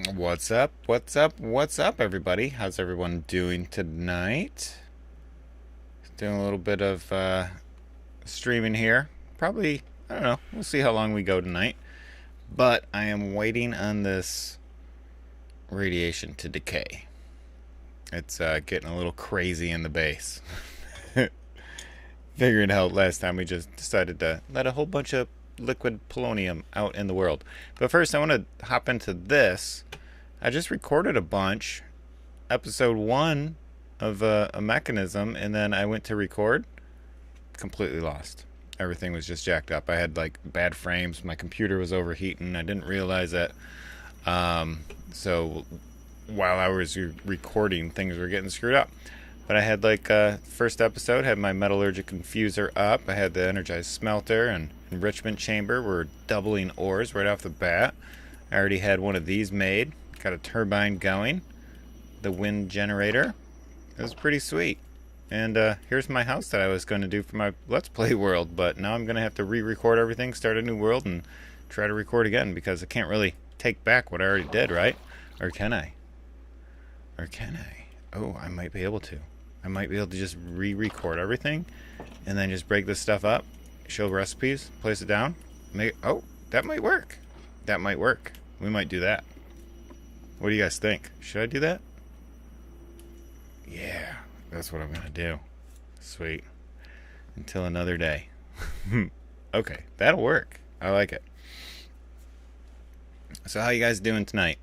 What's up? What's up? What's up, everybody? How's everyone doing tonight? Doing a little bit of streaming here. Probably, I don't know. We'll see how long we go tonight. But I am waiting on this radiation to decay. It's getting a little crazy in the base. Figuring out last time we just decided to let a whole bunch of liquid polonium out in the world. But first, I want to hop into this. I just recorded a bunch. Episode 1 of a Mechanism, and then I went to record. Completely lost. Everything was just jacked up. I had like bad frames. My computer was overheating. I didn't realize that. So while I was recording, things were getting screwed up. But I had like first episode had my metallurgic infuser up. I had the energized smelter and enrichment chamber. We're doubling ores right off the bat. I already had one of these made. Got a turbine going. The wind generator. It was pretty sweet. And here's my house that I was going to do for my Let's Play world. But now I'm going to have to re-record everything, start a new world, and try to record again because I can't really take back what I already did, right? Or can I? Or can I? Oh, I might be able to. I might be able to just re-record everything and then just break this stuff up, show recipes, place it down. Oh, that might work. That might work. We might do that. What do you guys think? Should I do that? Yeah, that's what I'm going to do. Sweet. Until another day. Okay, that'll work. I like it. So how you guys doing tonight?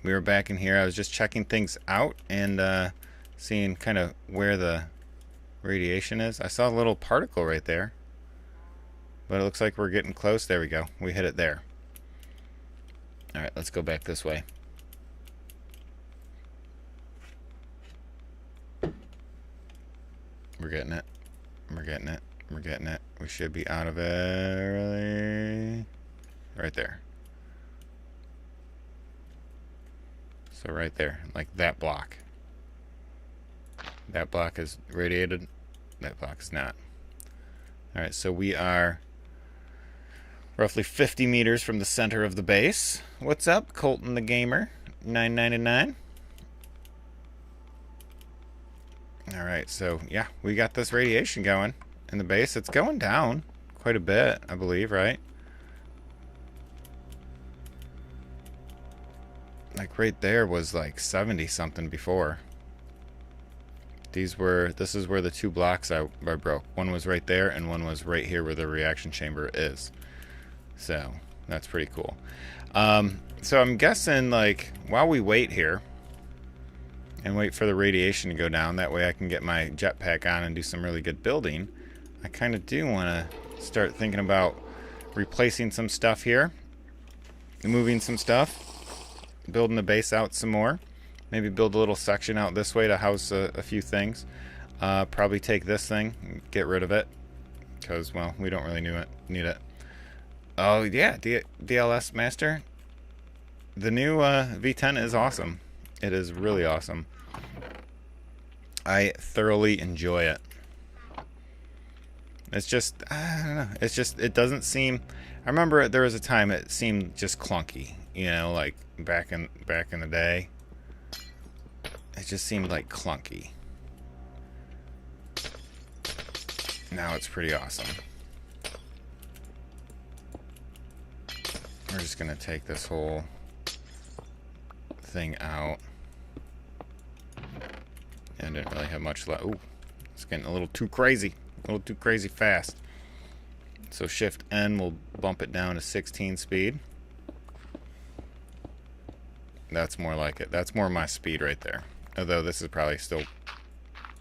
We were back in here. I was just checking things out and seeing kind of where the radiation is. I saw a little particle right there. But it looks like we're getting close. There we go. We hit it there. Alright, let's go back this way. We're getting it. We're getting it. We're getting it. We should be out of it really. Right there. So right there. Like that block. That block is radiated. That block is not. Alright, so we are roughly 50 meters from the center of the base. What's up, Colton the Gamer? 999. Alright, so yeah, we got this radiation going in the base. It's going down quite a bit, I believe, right? Like right there was like 70 something before. This is where the two blocks I broke. One was right there and one was right here where the reaction chamber is. So that's pretty cool. So I'm guessing like while we wait here and wait for the radiation to go down, that way I can get my jetpack on and do some really good building. I kind of do want to start thinking about replacing some stuff here, moving some stuff, building the base out some more. Maybe build a little section out this way to house a few things. Probably take this thing and get rid of it because, well, we don't really need it. Oh, yeah, DLS Master. The new V10 is awesome. It is really awesome. I thoroughly enjoy it. It's just, I don't know. It's just, it doesn't seem... I remember there was a time it seemed just clunky. You know, like back in the day. It just seemed like clunky. Now it's pretty awesome. We're just going to take this whole thing out. And didn't really have much left. Ooh, it's getting a little too crazy. A little too crazy fast. So Shift N will bump it down to 16 speed. That's more like it. That's more my speed right there. Although this is probably still...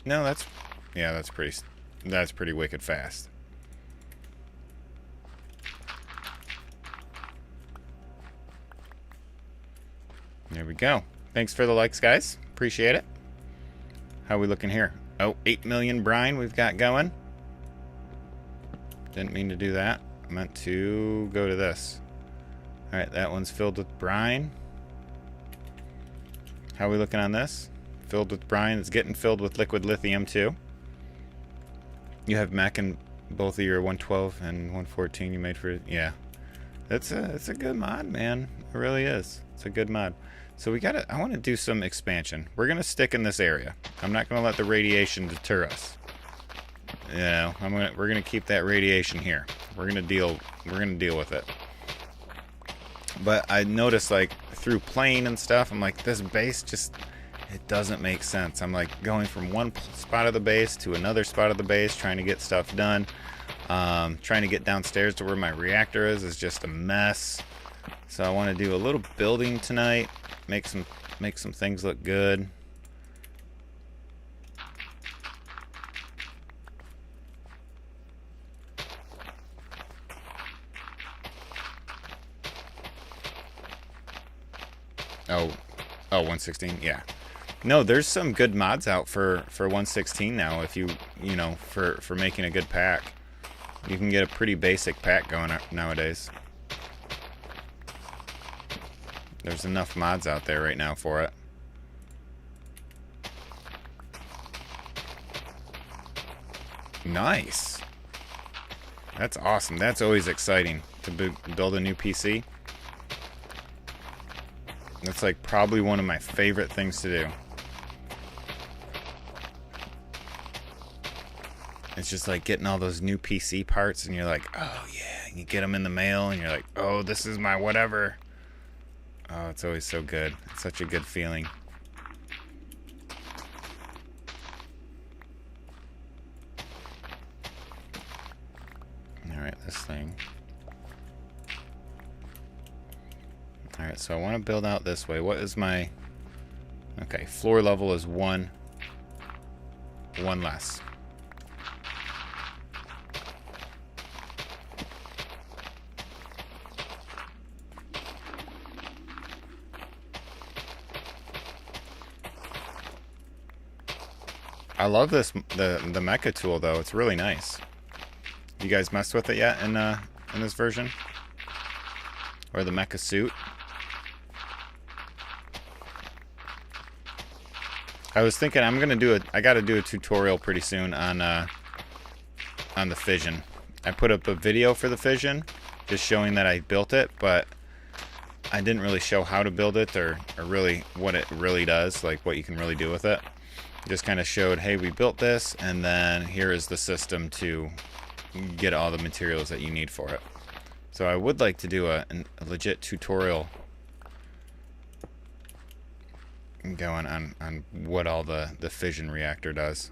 No, that's... Yeah, that's pretty wicked fast. There we go. Thanks for the likes, guys. Appreciate it. How are we looking here? Oh, 8 million brine we've got going. Didn't mean to do that. I meant to go to this. Alright, that one's filled with brine. How are we looking on this? Filled with brine. It's getting filled with liquid lithium, too. You have mech in both of your 112 and 114 you made for... Yeah. It's a good mod, man. It really is. It's a good mod. So I want to do some expansion. We're gonna stick in this area. I'm not gonna let the radiation deter us. You know, we're gonna keep that radiation here. We're gonna deal with it. But I noticed, like, through playing and stuff, I'm like, this base just, it doesn't make sense. I'm like going from one spot of the base to another spot of the base, trying to get stuff done. Trying to get downstairs to where my reactor is just a mess. So I want to do a little building tonight, make some things look good. Oh, 116, yeah. No, there's some good mods out for 116 now. If you know, for making a good pack, you can get a pretty basic pack going nowadays. There's enough mods out there right now for it. Nice. That's awesome. That's always exciting to build a new PC. That's like probably one of my favorite things to do. It's just like getting all those new PC parts and you're like, oh yeah, and you get them in the mail and you're like, oh, this is my whatever. Oh, it's always so good. It's such a good feeling. Alright, this thing. Alright, so I want to build out this way. What is my... Okay, floor level is one less. I love this the mecha tool though. It's really nice. You guys messed with it yet in this version? Or the mecha suit? I was thinking I gotta do a tutorial pretty soon on the Fission. I put up a video for the Fission, just showing that I built it, but I didn't really show how to build it or really what it really does, like what you can really do with it. Just kind of showed, hey, we built this, and then here is the system to get all the materials that you need for it. So I would like to do a legit tutorial going on what all the fission reactor does.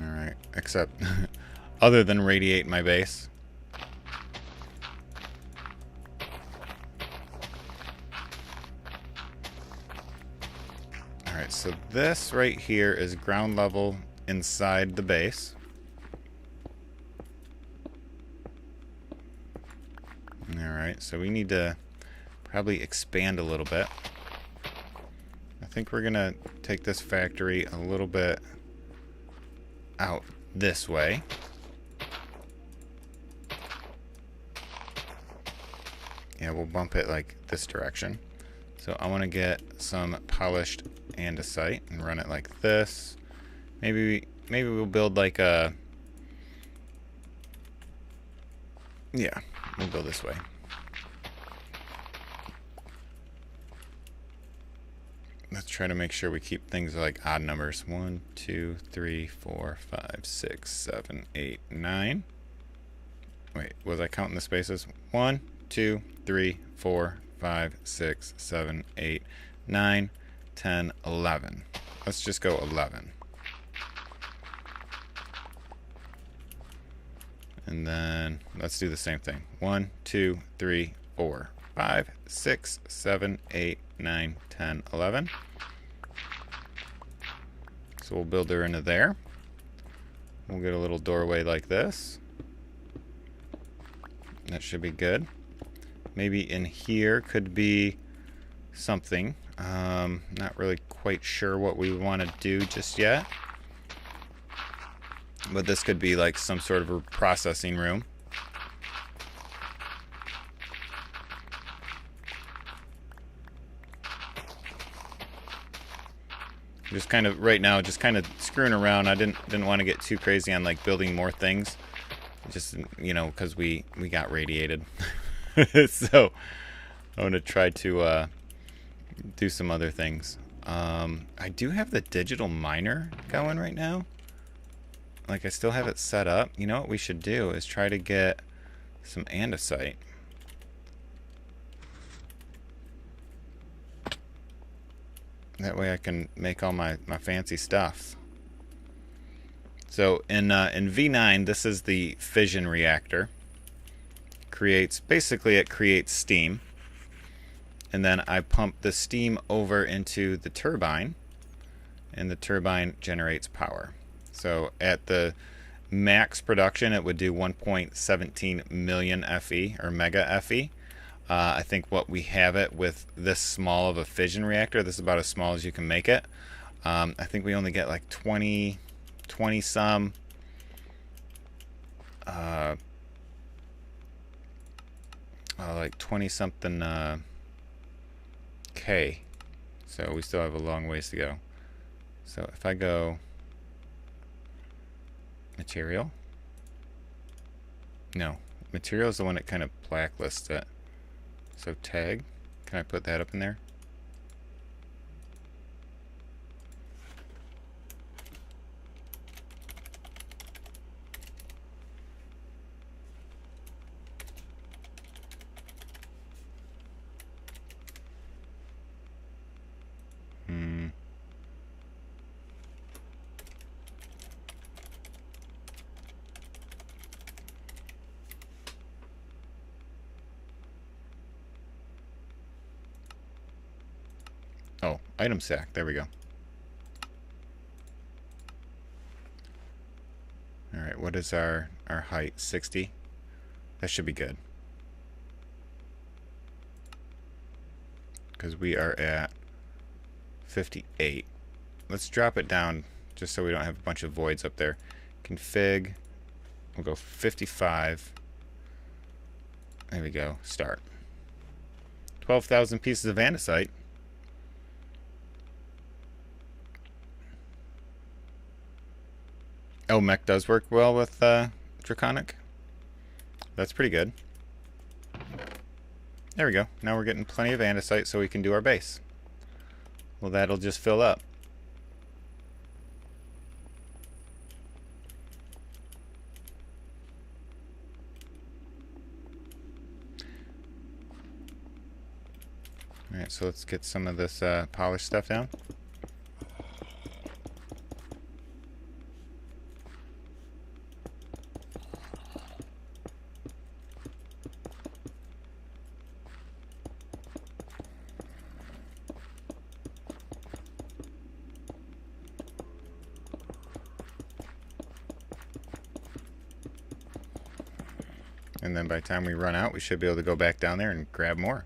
Alright, except other than radiate my base. Alright, so this right here is ground level inside the base. Alright, so we need to probably expand a little bit. I think we're gonna take this factory a little bit out this way. Yeah, we'll bump it like this direction. So I want to get some polished andesite and run it like this. Maybe we'll build like a... Yeah, we'll go this way. Let's try to make sure we keep things like odd numbers. 1, 2, 3, 4, 5, 6, 7, 8, 9. Wait, was I counting the spaces? 1, 2, 3, 4, 5, 6, 7, 8, 9, 10, 11. Let's just go 11. And then let's do the same thing. 1, 2, 3, 4, 5, 6, 7, 8, 9, 10, 11. So we'll build her into there. We'll get a little doorway like this. That should be good. Maybe in here could be something. Not really quite sure what we want to do just yet. But this could be like some sort of a processing room. Just kind of right now, just kind of screwing around. I didn't want to get too crazy on like building more things, just because we got radiated. So I want to try to do some other things. I do have the digital miner going right now. Like I still have it set up. You know what we should do is try to get some andesite. That way I can make all my fancy stuff. So in V9, this is the fission reactor. Basically it creates steam. And then I pump the steam over into the turbine. And the turbine generates power. So at the max production, it would do 1.17 million FE, or mega FE. I think what we have it with this small of a fission reactor, this is about as small as you can make it. I think we only get like 20 some like 20 something K. So we still have a long ways to go. So if I go material, no, material is the one that kind of blacklists it. So tag, can I put that up in there? Oh, item sack. There we go. Alright, what is our height? 60? That should be good. Because we are at 58. Let's drop it down just so we don't have a bunch of voids up there. Config. We'll go 55. There we go. Start. 12,000 pieces of andesite. Oh, mech does work well with Draconic. That's pretty good. There we go. Now we're getting plenty of andesite so we can do our base. Well, that'll just fill up. Alright, so let's get some of this polished stuff down. And then by the time we run out, we should be able to go back down there and grab more.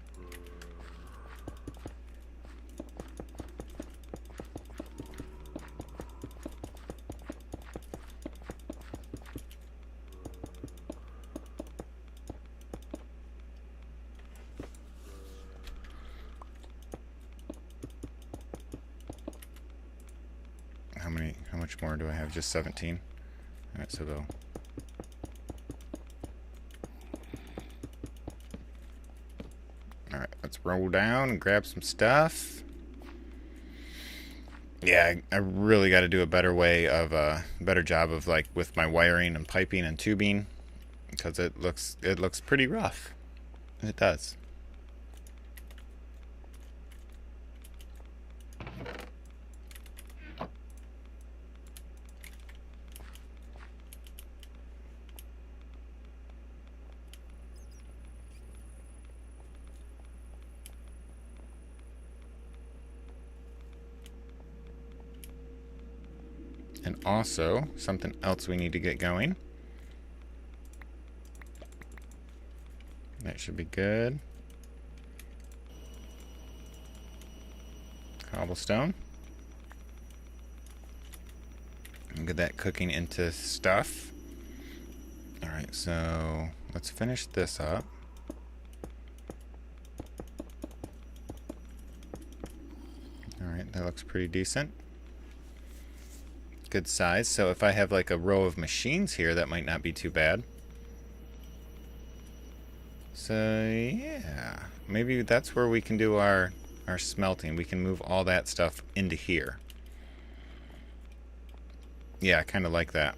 How much more do I have? Just 17? Alright, so go. Alright, let's roll down and grab some stuff. Yeah, I really got to do a better better job of like with my wiring and piping and tubing, because it looks pretty rough. It does. And also, something else we need to get going. That should be good. Cobblestone. And get that cooking into stuff. Alright, so let's finish this up. Alright, that looks pretty decent. good size. So if I have like a row of machines here, that might not be too bad. So yeah, maybe that's where we can do our smelting. We can move all that stuff into here. Yeah, I kind of like that.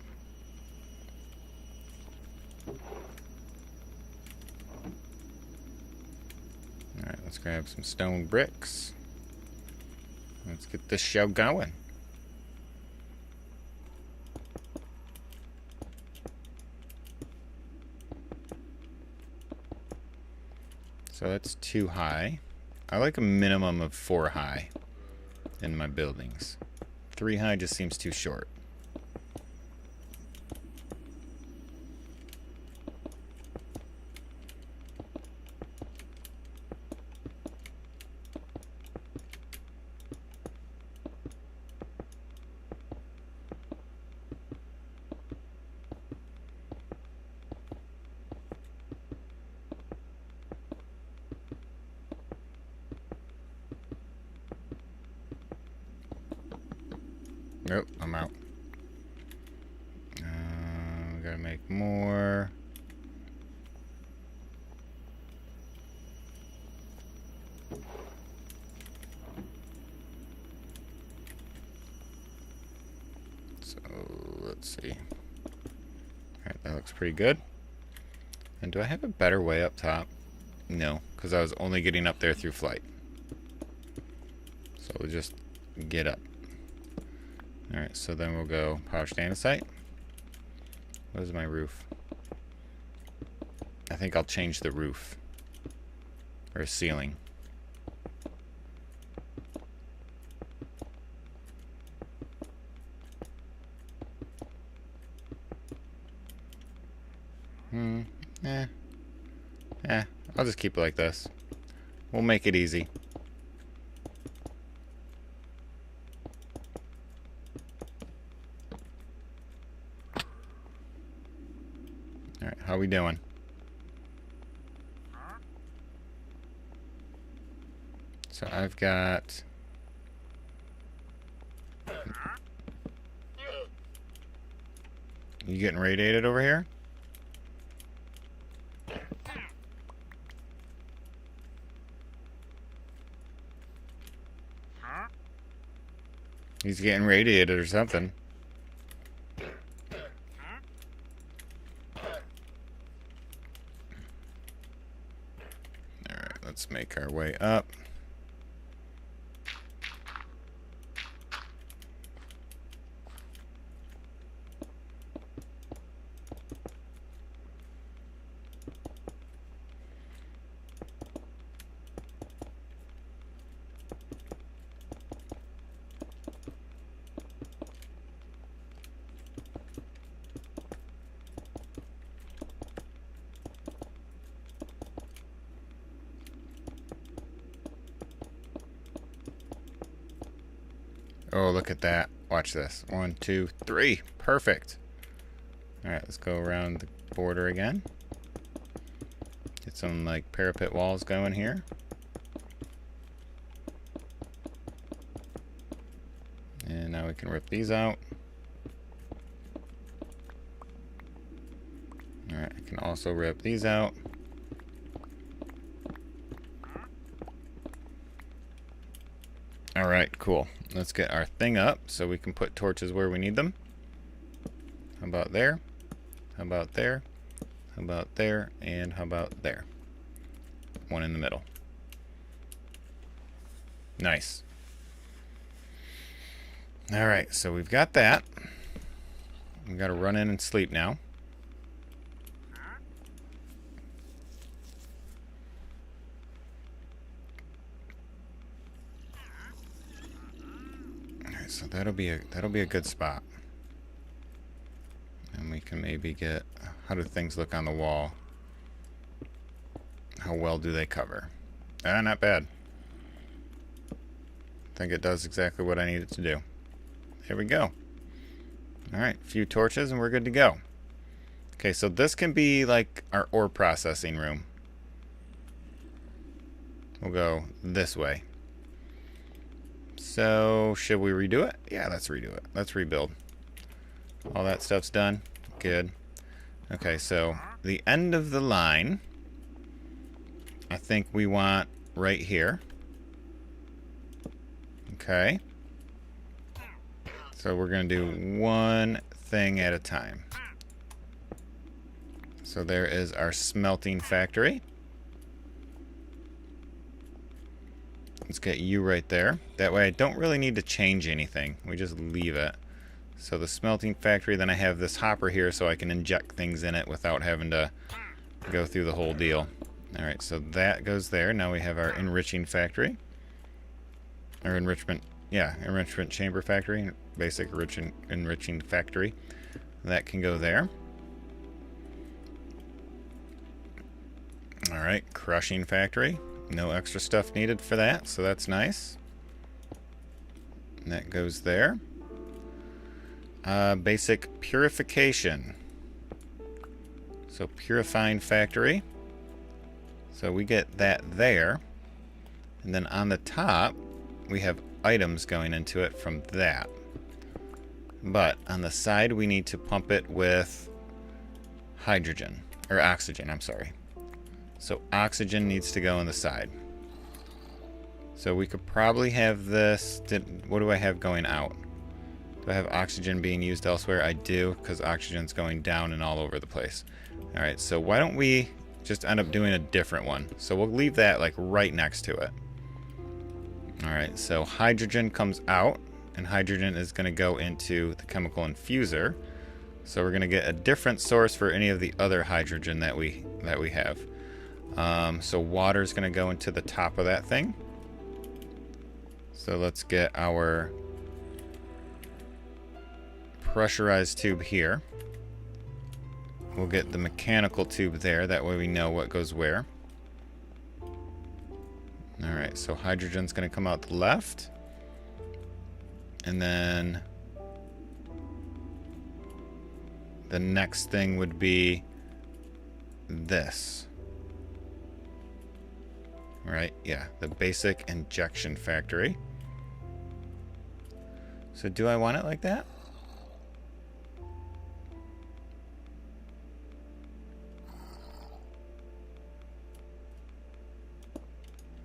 Alright, let's grab some stone bricks. Let's get this show going. So that's 2 high. I like a minimum of 4 high in my buildings. 3 high just seems too short. Nope, I'm out. We gotta make more. So, let's see. Alright, that looks pretty good. And do I have a better way up top? No, because I was only getting up there through flight. So we'll just get up. Alright, so then we'll go power andesite. What is my roof? I think I'll change the roof. Or ceiling. I'll just keep it like this. We'll make it easy. Alright, how we doing? So I've got... You getting radiated over here? He's getting radiated or something. Alright, let's make our way up. Oh, look at that. Watch this. 1, 2, 3. Perfect. Alright, let's go around the border again. Get some, like, parapet walls going here. And now we can rip these out. Alright, I can also rip these out. Alright, cool. Let's get our thing up so we can put torches where we need them. How about there? How about there? How about there? And how about there? One in the middle. Nice. Alright, so we've got that. We've got to run in and sleep now. So that'll be a good spot. And we can maybe get, how do things look on the wall? How well do they cover? Not bad. I think it does exactly what I need it to do. There we go. Alright, a few torches and we're good to go. Okay, so this can be like our ore processing room. We'll go this way. So, should we redo it? Yeah, let's redo it. Let's rebuild. All that stuff's done. Good. Okay, so the end of the line, I think we want right here. Okay. So we're going to do one thing at a time. So there is our smelting factory. Let's get you right there. That way I don't really need to change anything. We just leave it. So the smelting factory, then I have this hopper here so I can inject things in it without having to go through the whole deal. Alright, so that goes there. Now we have our enriching factory. Or enrichment chamber factory. Basic enriching factory. That can go there. Alright, crushing factory. No extra stuff needed for that, so that's nice. And that goes there. Basic purification. So purifying factory. So we get that there. And then on the top, we have items going into it from that. But on the side, we need to pump it with hydrogen. Or oxygen, I'm sorry. So oxygen needs to go on the side. So we could probably have this... What do I have going out? Do I have oxygen being used elsewhere? I do, because oxygen's going down and all over the place. Alright, so why don't we just end up doing a different one? So we'll leave that like right next to it. Alright, so hydrogen comes out, and hydrogen is going to go into the chemical infuser. So we're going to get a different source for any of the other hydrogen that we have. So water is going to go into the top of that thing. So let's get our pressurized tube here. We'll get the mechanical tube there. That way we know what goes where. Alright, so hydrogen's going to come out the left. And then the next thing would be this. Right, yeah, the basic injection factory. So do I want it like that?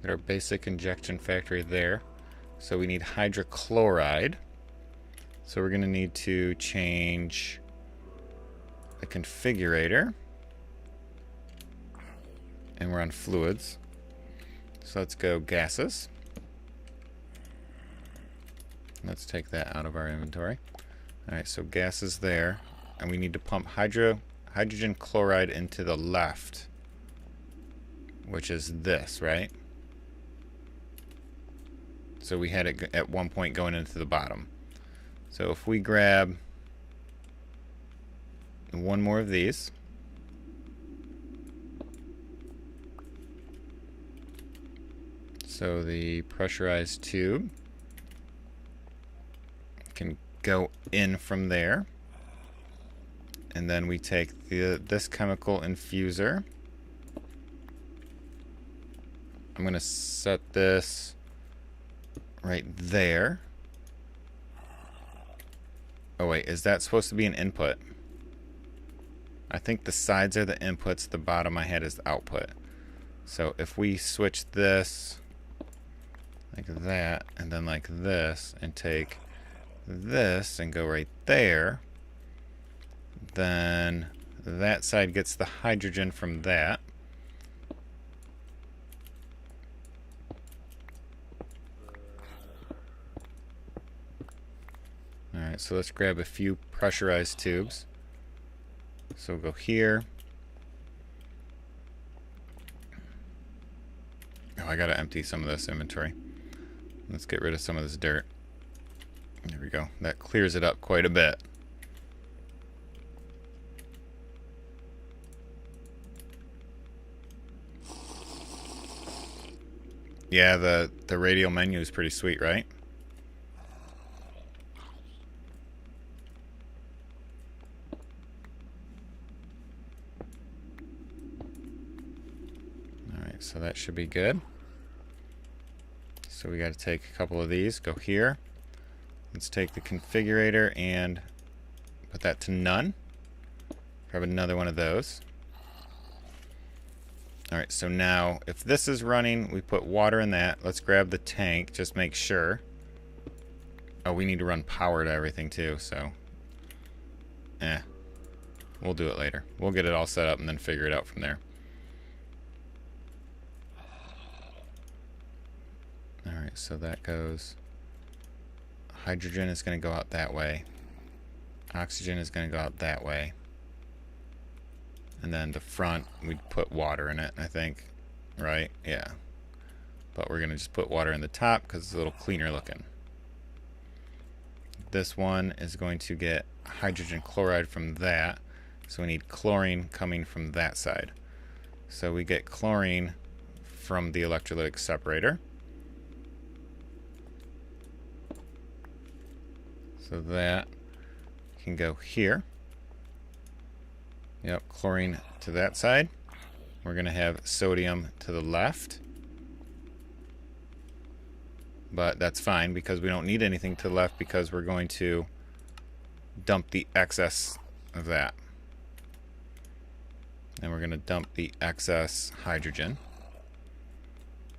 Got our basic injection factory there. So we need hydrochloride. So we're going to need to change the configurator. And we're on fluids. So let's go gases. Let's take that out of our inventory. Alright, so gases there. And we need to pump hydrogen chloride into the left. Which is this, right? So we had it at one point going into the bottom. So if we grab one more of these. So the pressurized tube can go in from there. And then we take this chemical infuser. I'm going to set this right there. Oh wait, is that supposed to be an input? I think the sides are the inputs, the bottom I had is the output. So if we switch this like that, and then like this, and take this and go right there, then that side gets the hydrogen from that. Alright, so let's grab a few pressurized tubes. So we'll go here. Oh, I gotta empty some of this inventory. Let's get rid of some of this dirt. There we go. That clears it up quite a bit. Yeah, the radial menu is pretty sweet, right? Alright, so that should be good. So we got to take a couple of these, go here. Let's take the configurator and Put that to none. Grab another one of those. Alright, so now if this is running, we put water in that. Let's grab the tank, just make sure. Oh, we need to run power to everything too, so... We'll do it later. We'll get it all set up and then figure it out from there. Alright, so that goes... Hydrogen is going to go out that way. Oxygen is going to go out that way. And then the front, we'd put water in it, I think. Right? Yeah. But we're going to just put water in the top because it's a little cleaner looking. This one is going to get hydrogen chloride from that. So we need chlorine coming from that side. So we get chlorine from the electrolytic separator. So that can go here. Yep, chlorine to that side. We're going to have sodium to the left. But that's fine because we don't need anything to the left because we're going to dump the excess of that. And we're going to dump the excess hydrogen.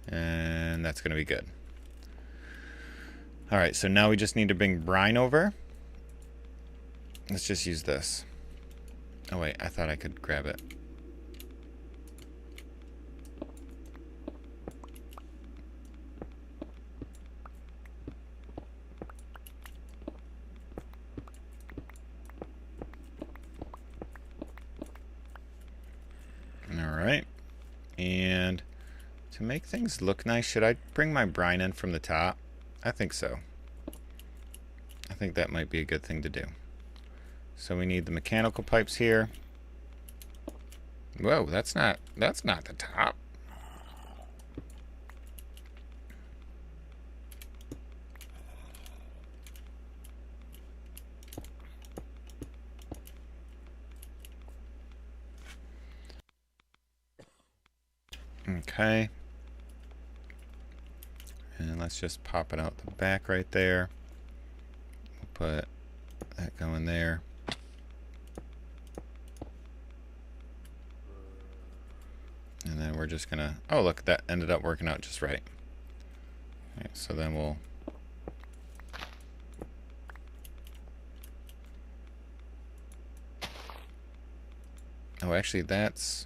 And that's going to be good. Alright, so now we just need to bring brine over. Let's just use this. Oh wait, I thought I could grab it. Alright. And to make things look nice, should I bring my brine in from the top? I think so. I think that might be a good thing to do. So we need the mechanical pipes here. Whoa, that's not the top. Okay. And let's just pop it out the back right there. We'll put that going there. And then we're just gonna... Oh, look, that ended up working out just right. Okay, so then we'll... Oh, actually, that's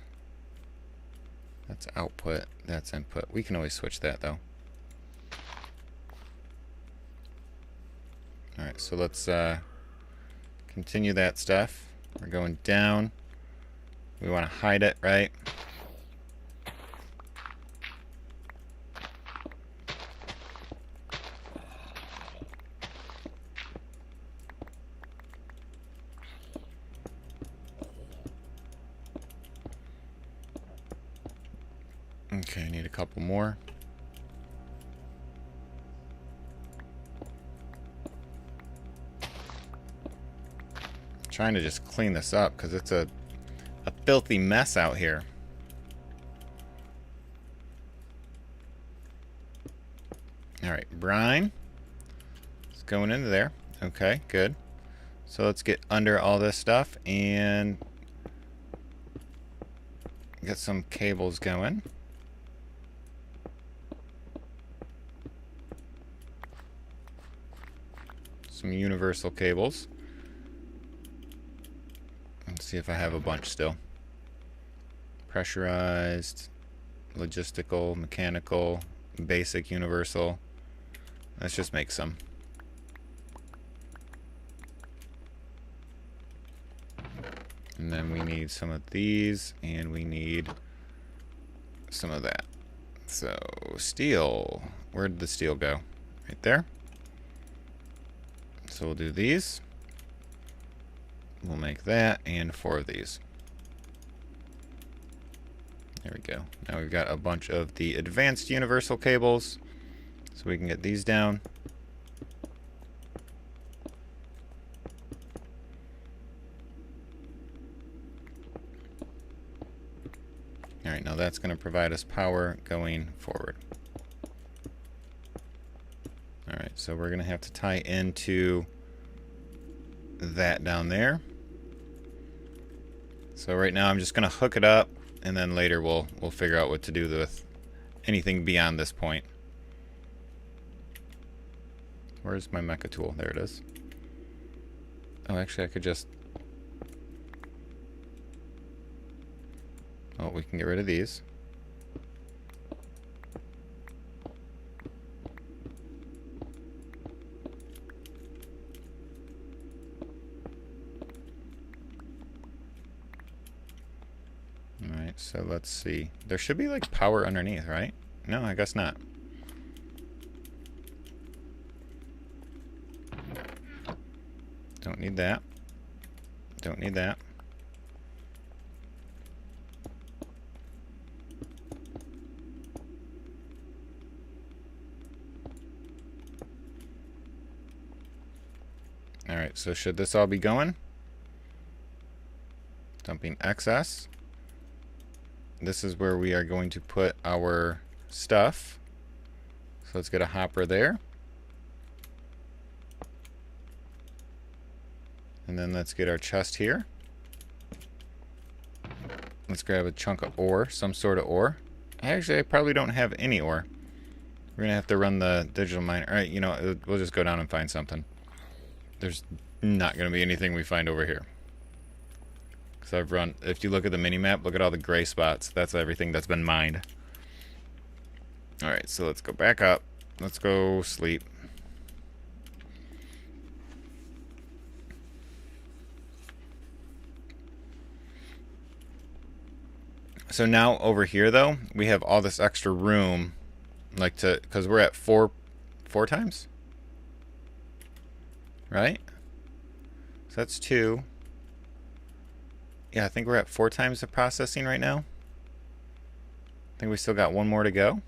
output. That's input. We can always switch that, though. Alright, so let's continue that stuff. We're going down. We want to hide it, right? Okay, I need a couple more. Trying to just clean this up because it's a filthy mess out here. Alright, brine. It's going into there. Okay, good. So let's get under all this stuff and get some cables going. Some universal cables. Let's see if I have a bunch still. Pressurized, logistical, mechanical, basic, universal. Let's just make some. And then we need some of these, and we need some of that. So, steel. Where did the steel go? Right there. So we'll do these. We'll make that and 4 of these. There we go. Now we've got a bunch of the advanced universal cables. So we can get these down. Alright, now that's going to provide us power going forward. Alright, so we're going to have to tie into that down there. So right now I'm just going to hook it up, and then later we'll figure out what to do with anything beyond this point. Where's my mecha tool? There it is. Oh, actually I could just... Oh, we can get rid of these. Alright, so let's see. There should be like power underneath, right? No, I guess not. Don't need that. Don't need that. Alright, so should this all be going? Dumping excess. This is where we are going to put our stuff. So let's get a hopper there. And then let's get our chest here. Let's grab a chunk of ore, some sort of ore. Actually, I probably don't have any ore. We're going to have to run the digital miner. Alright, you know, we'll just go down and find something. There's not going to be anything we find over here. So I've run, if you look at the mini-map, look at all the gray spots. That's everything that's been mined. Alright, so let's go back up. Let's go sleep. So now over here though, we have all this extra room, like to, because we're at four times? Right? So that's 2. Yeah, I think we're at 4 times the processing right now. I think we still got 1 more to go.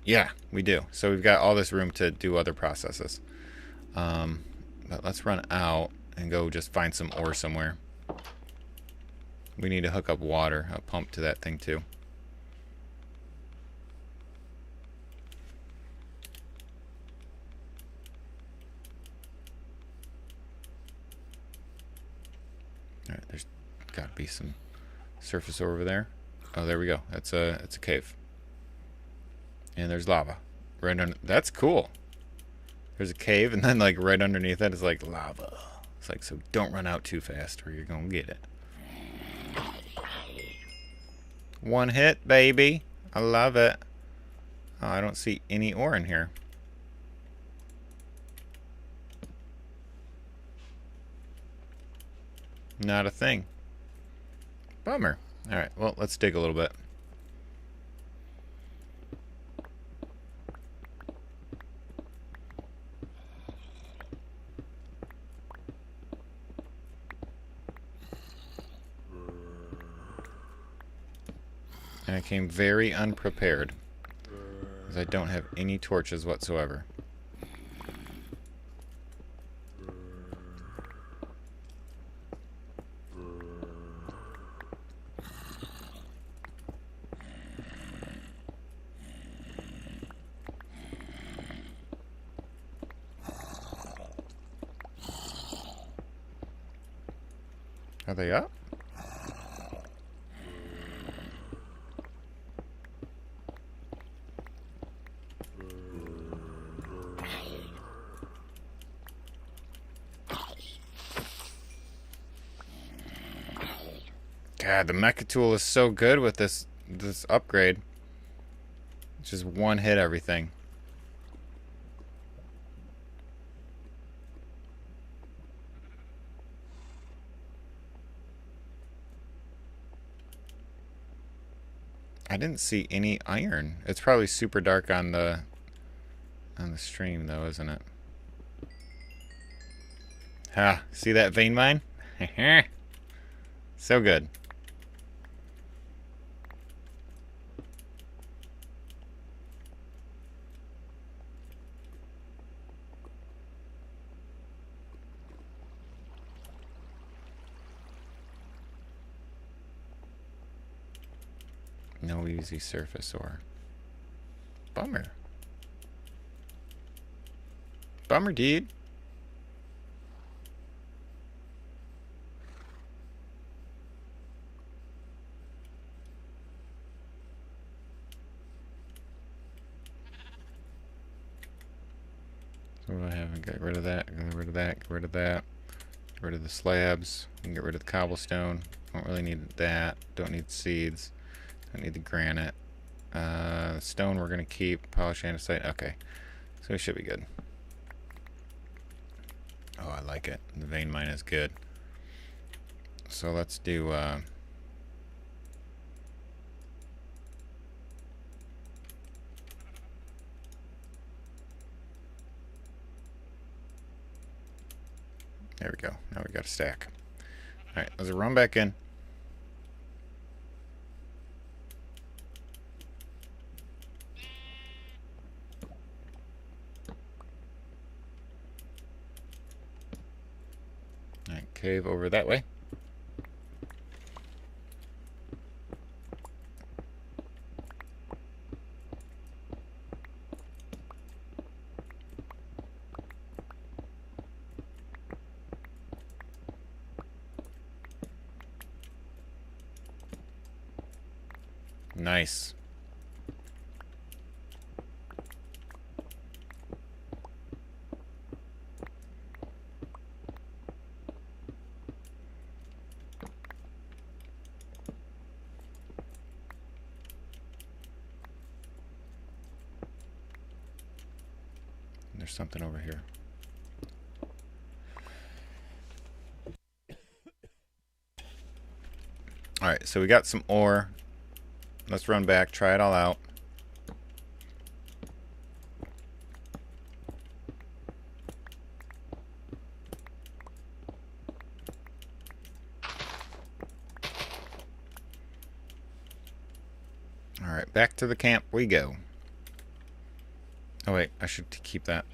Yeah, we do. So we've got all this room to do other processes. But let's run out and go just find some ore somewhere. We need to hook up water, a pump to that thing too. Alright, there's got to be some surface over there. Oh, there we go. It's a cave. And there's lava. Right under, that's cool. There's a cave, and then like right underneath it is like lava. It's like, so don't run out too fast or you're gonna get it. 1 hit, baby. I love it. Oh, I don't see any ore in here. Not a thing. Bummer. Alright, well, let's dig a little bit. And I came very unprepared, because I don't have any torches whatsoever. Are they up? God, the mecha tool is so good with this upgrade. It's just 1 hit everything. I didn't see any iron. It's probably super dark on the stream though, isn't it? Ha, see that vein mine? So good. No easy surface ore. Bummer. Bummer, dude. So what do I have? Get rid of that, get rid of that, get rid of that. Get rid of the slabs. We can get rid of the cobblestone. Don't really need that. Don't need seeds. Don't need the granite. Stone we're going to keep. Polish andesite. Okay. So we should be good. Oh, I like it. The vein mine is good. So let's do... there we go. Now we got a stack. Alright, let's run back in. Alright, cave over that way. Nice. There's something over here. Alright, so we got some ore. Let's run back, try it all out. Alright, back to the camp we go. Oh wait, I should keep that.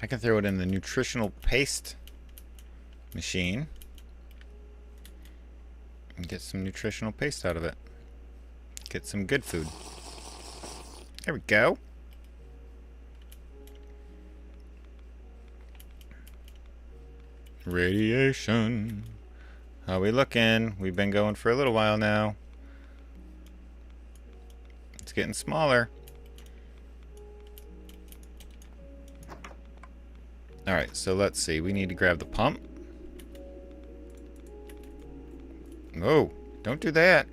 I can throw it in the nutritional paste machine and get some nutritional paste out of it. Get some good food. There we go. Radiation. How we looking? We've been going for a little while now. It's getting smaller. Alright, so let's see. We need to grab the pump. Oh, don't do that.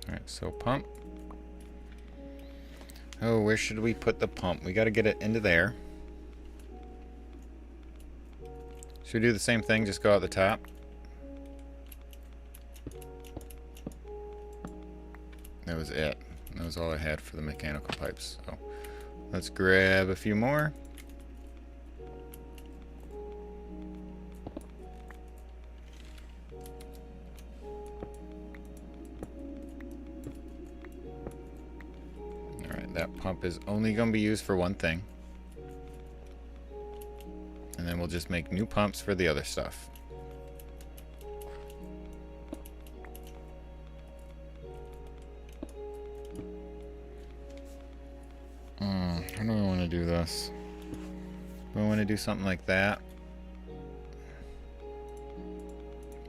Alright, so pump. Oh, where should we put the pump? We gotta get it into there. Should we do the same thing? Just go out the top? That was it. That was all I had for the mechanical pipes. So let's grab a few more. Alright, that pump is only going to be used for one thing. And then we'll just make new pumps for the other stuff. How do I want to do this? Do I want to do something like that?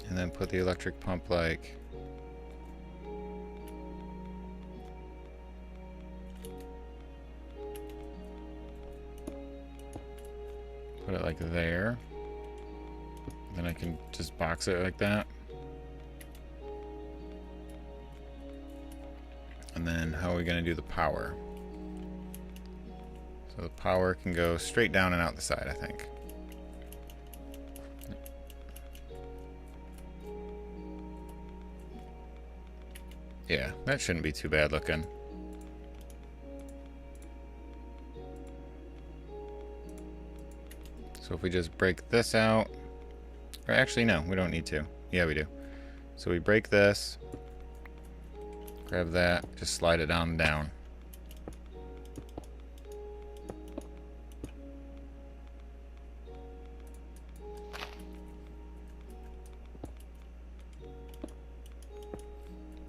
And then put the electric pump like... put it like there. Then I can just box it like that. And then how are we going to do the power? So the power can go straight down and out the side, I think. Yeah, that shouldn't be too bad looking. So if we just break this out, or actually no, we don't need to. Yeah, we do. So we break this, grab that, just slide it down and down.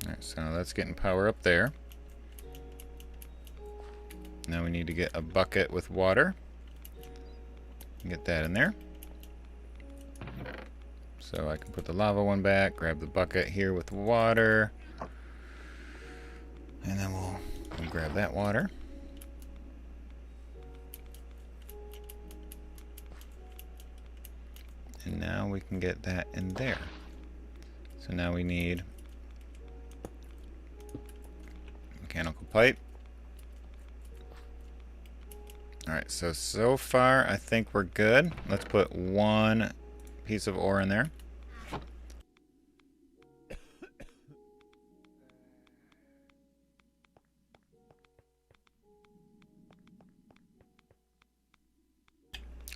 Alright, so that's getting power up there. Now we need to get a bucket with water. Get that in there. So I can put the lava one back, grab the bucket here with water, and then we'll grab that water. And now we can get that in there. So now we need mechanical pipe. Alright, so far I think we're good. Let's put one piece of ore in there.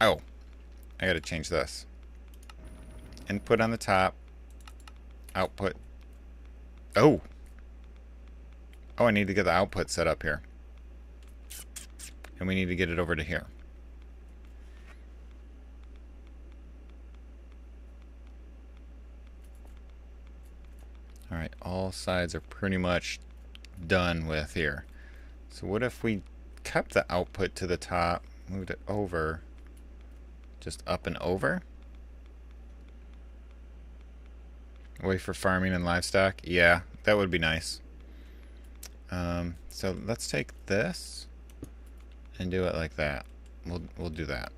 Oh, I gotta change this. Input on the top. Output. Oh! Oh, I need to get the output set up here. And we need to get it over to here. Alright, all sides are pretty much done with here. So what if we kept the output to the top, moved it over, just up and over? Way for farming and livestock? Yeah, that would be nice. So let's take this and do it like that. We'll do that.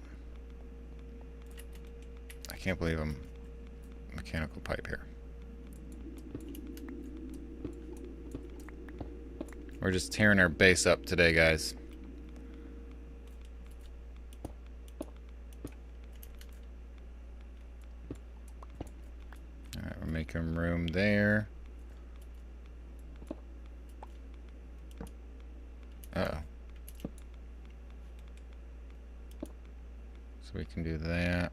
I can't believe I'm mechanical pipe here. We're just tearing our base up today, guys. Alright, we're making room there. Uh-oh. So we can do that.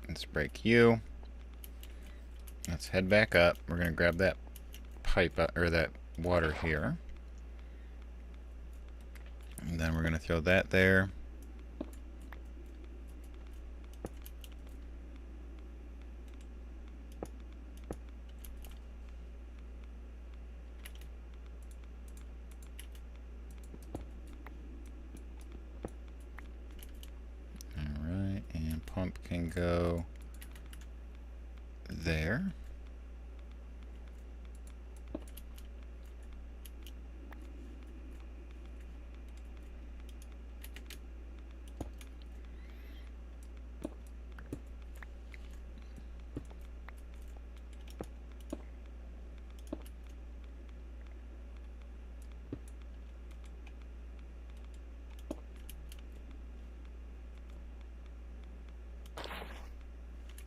Let's break you. Let's head back up. We're going to grab that pipe, or that water here. And then we're going to throw that there. Alright, and pump can go there.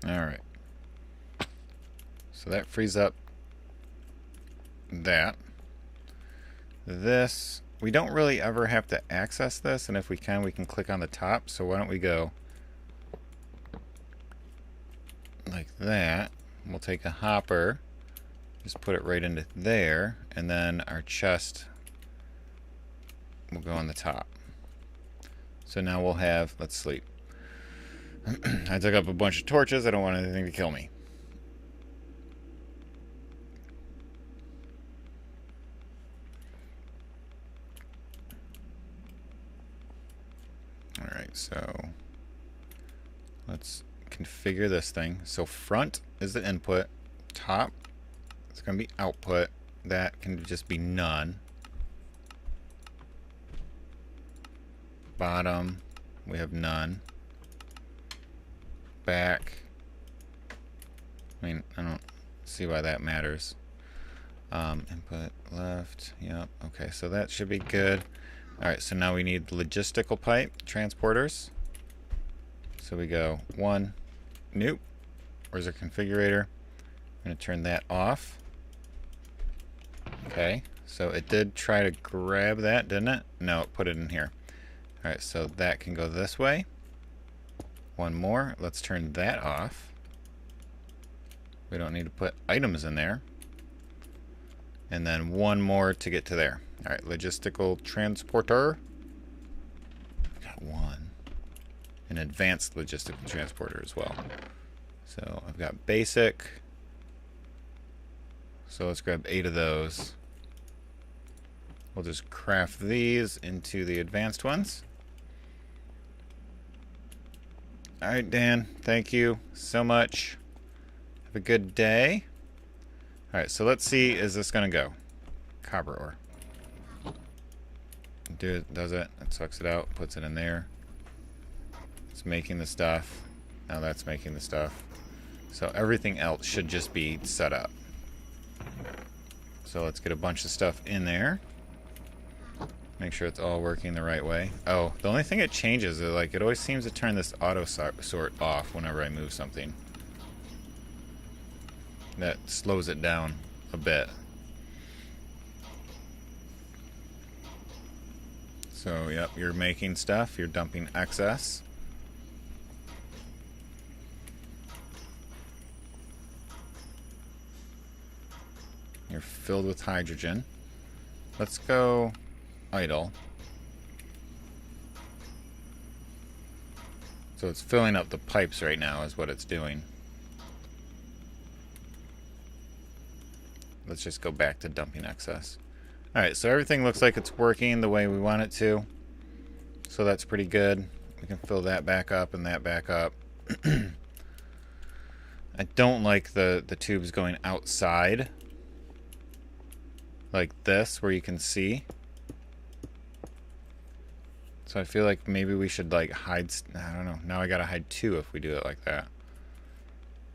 Alright. So that frees up that. This, we don't really ever have to access this, and if we can click on the top. So why don't we go like that. We'll take a hopper, just put it right into there, and then our chest will go on the top. So now we'll have, let's sleep. I took up a bunch of torches. I don't want anything to kill me. Alright, so let's configure this thing. So front is the input. Top, it's going to be output. That can just be none. Bottom, we have none. Back, I mean, I don't see why that matters. Input left, yep, okay, so that should be good. Alright, so now we need logistical pipe, transporters. So we go one, nope, where's our configurator? I'm going to turn that off. Okay, so it did try to grab that, didn't it? No, it put it in here. Alright, so that can go this way. One more. Let's turn that off. We don't need to put items in there. And then one more to get to there. Alright, logistical transporter. Got one. An advanced logistical transporter as well. So I've got basic. So let's grab 8 of those. We'll just craft these into the advanced ones. Alright, Dan. Thank you so much. Have a good day. Alright, so let's see, is this gonna go? Copper ore. Does it? It sucks it out, puts it in there. It's making the stuff. Now that's making the stuff. So everything else should just be set up. So let's get a bunch of stuff in there. Make sure it's all working the right way. Oh, the only thing it changes is like it always seems to turn this auto sort off whenever I move something. That slows it down a bit. So, yep, you're making stuff, you're dumping excess. You're filled with hydrogen. Let's go idle. So it's filling up the pipes right now is what it's doing. Let's just go back to dumping excess. Alright, so everything looks like it's working the way we want it to. So that's pretty good. We can fill that back up and that back up. I don't like the tubes going outside. Like this, where you can see. So I feel like maybe we should like hide... I don't know. Now I gotta hide two if we do it like that.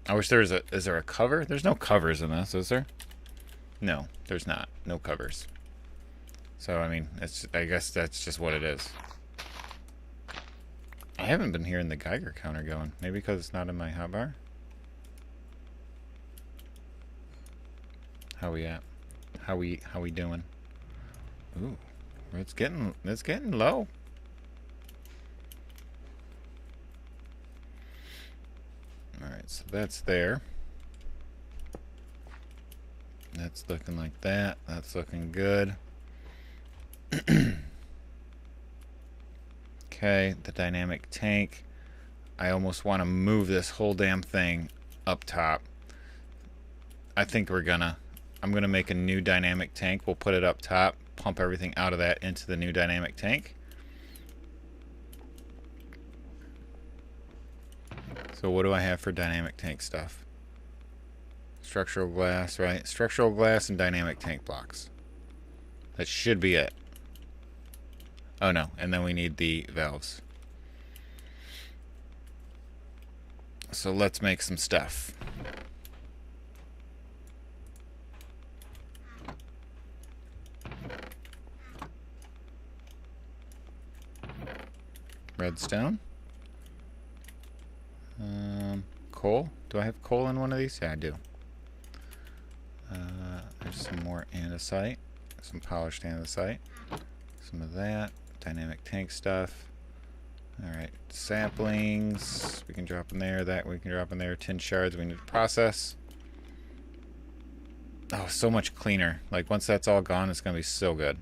I wish there was a... Is there a cover? There's no covers in this, is there? No, there's not. No covers. So, I mean, it's, I guess that's just what it is. I haven't been hearing the Geiger counter going. Maybe because it's not in my hotbar? How we at? How we doing? Ooh, it's getting low. Alright, so that's there. That's looking like that. That's looking good. Okay, the dynamic tank. I almost want to move this whole damn thing up top. I think I'm gonna make a new dynamic tank. We'll put it up top, pump everything out of that into the new dynamic tank. So what do I have for dynamic tank stuff? Structural glass, right? Structural glass and dynamic tank blocks. That should be it. Oh no, and then we need the valves. So let's make some stuff. Redstone. Coal. Do I have coal in one of these? Yeah, I do. There's some more andesite. Some polished andesite. Some of that. Dynamic tank stuff. Alright. Saplings. We can drop in there. That we can drop in there. Tin shards we need to process. Oh, so much cleaner. Like, once that's all gone, it's going to be so good.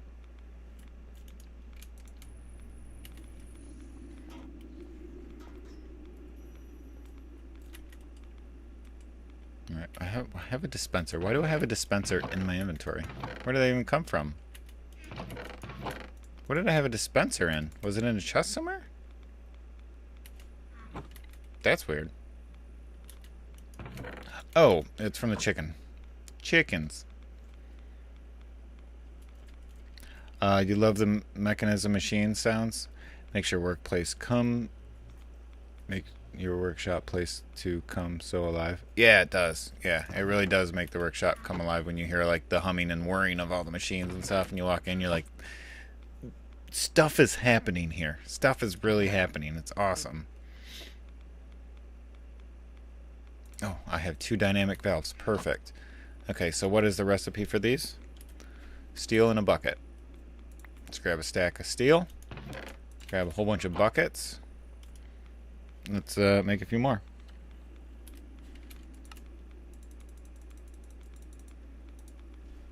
Alright, I have a dispenser. Why do I have a dispenser in my inventory? Where did they even come from? What did I have a dispenser in? Was it in a chest somewhere? That's weird. Oh, it's from the chicken. Chickens. You love the Mekanism machine sounds? Makes your workplace come... Make your workshop place to come so alive. Yeah, it does. Yeah, it really does make the workshop come alive when you hear like the humming and whirring of all the machines and stuff, and you walk in, you're like, stuff is happening here. Stuff is really happening. It's awesome. Oh, I have 2 dynamic valves. Perfect. Okay, so what is the recipe for these? Steel in a bucket. Let's grab a stack of steel. Grab a whole bunch of buckets. Let's make a few more.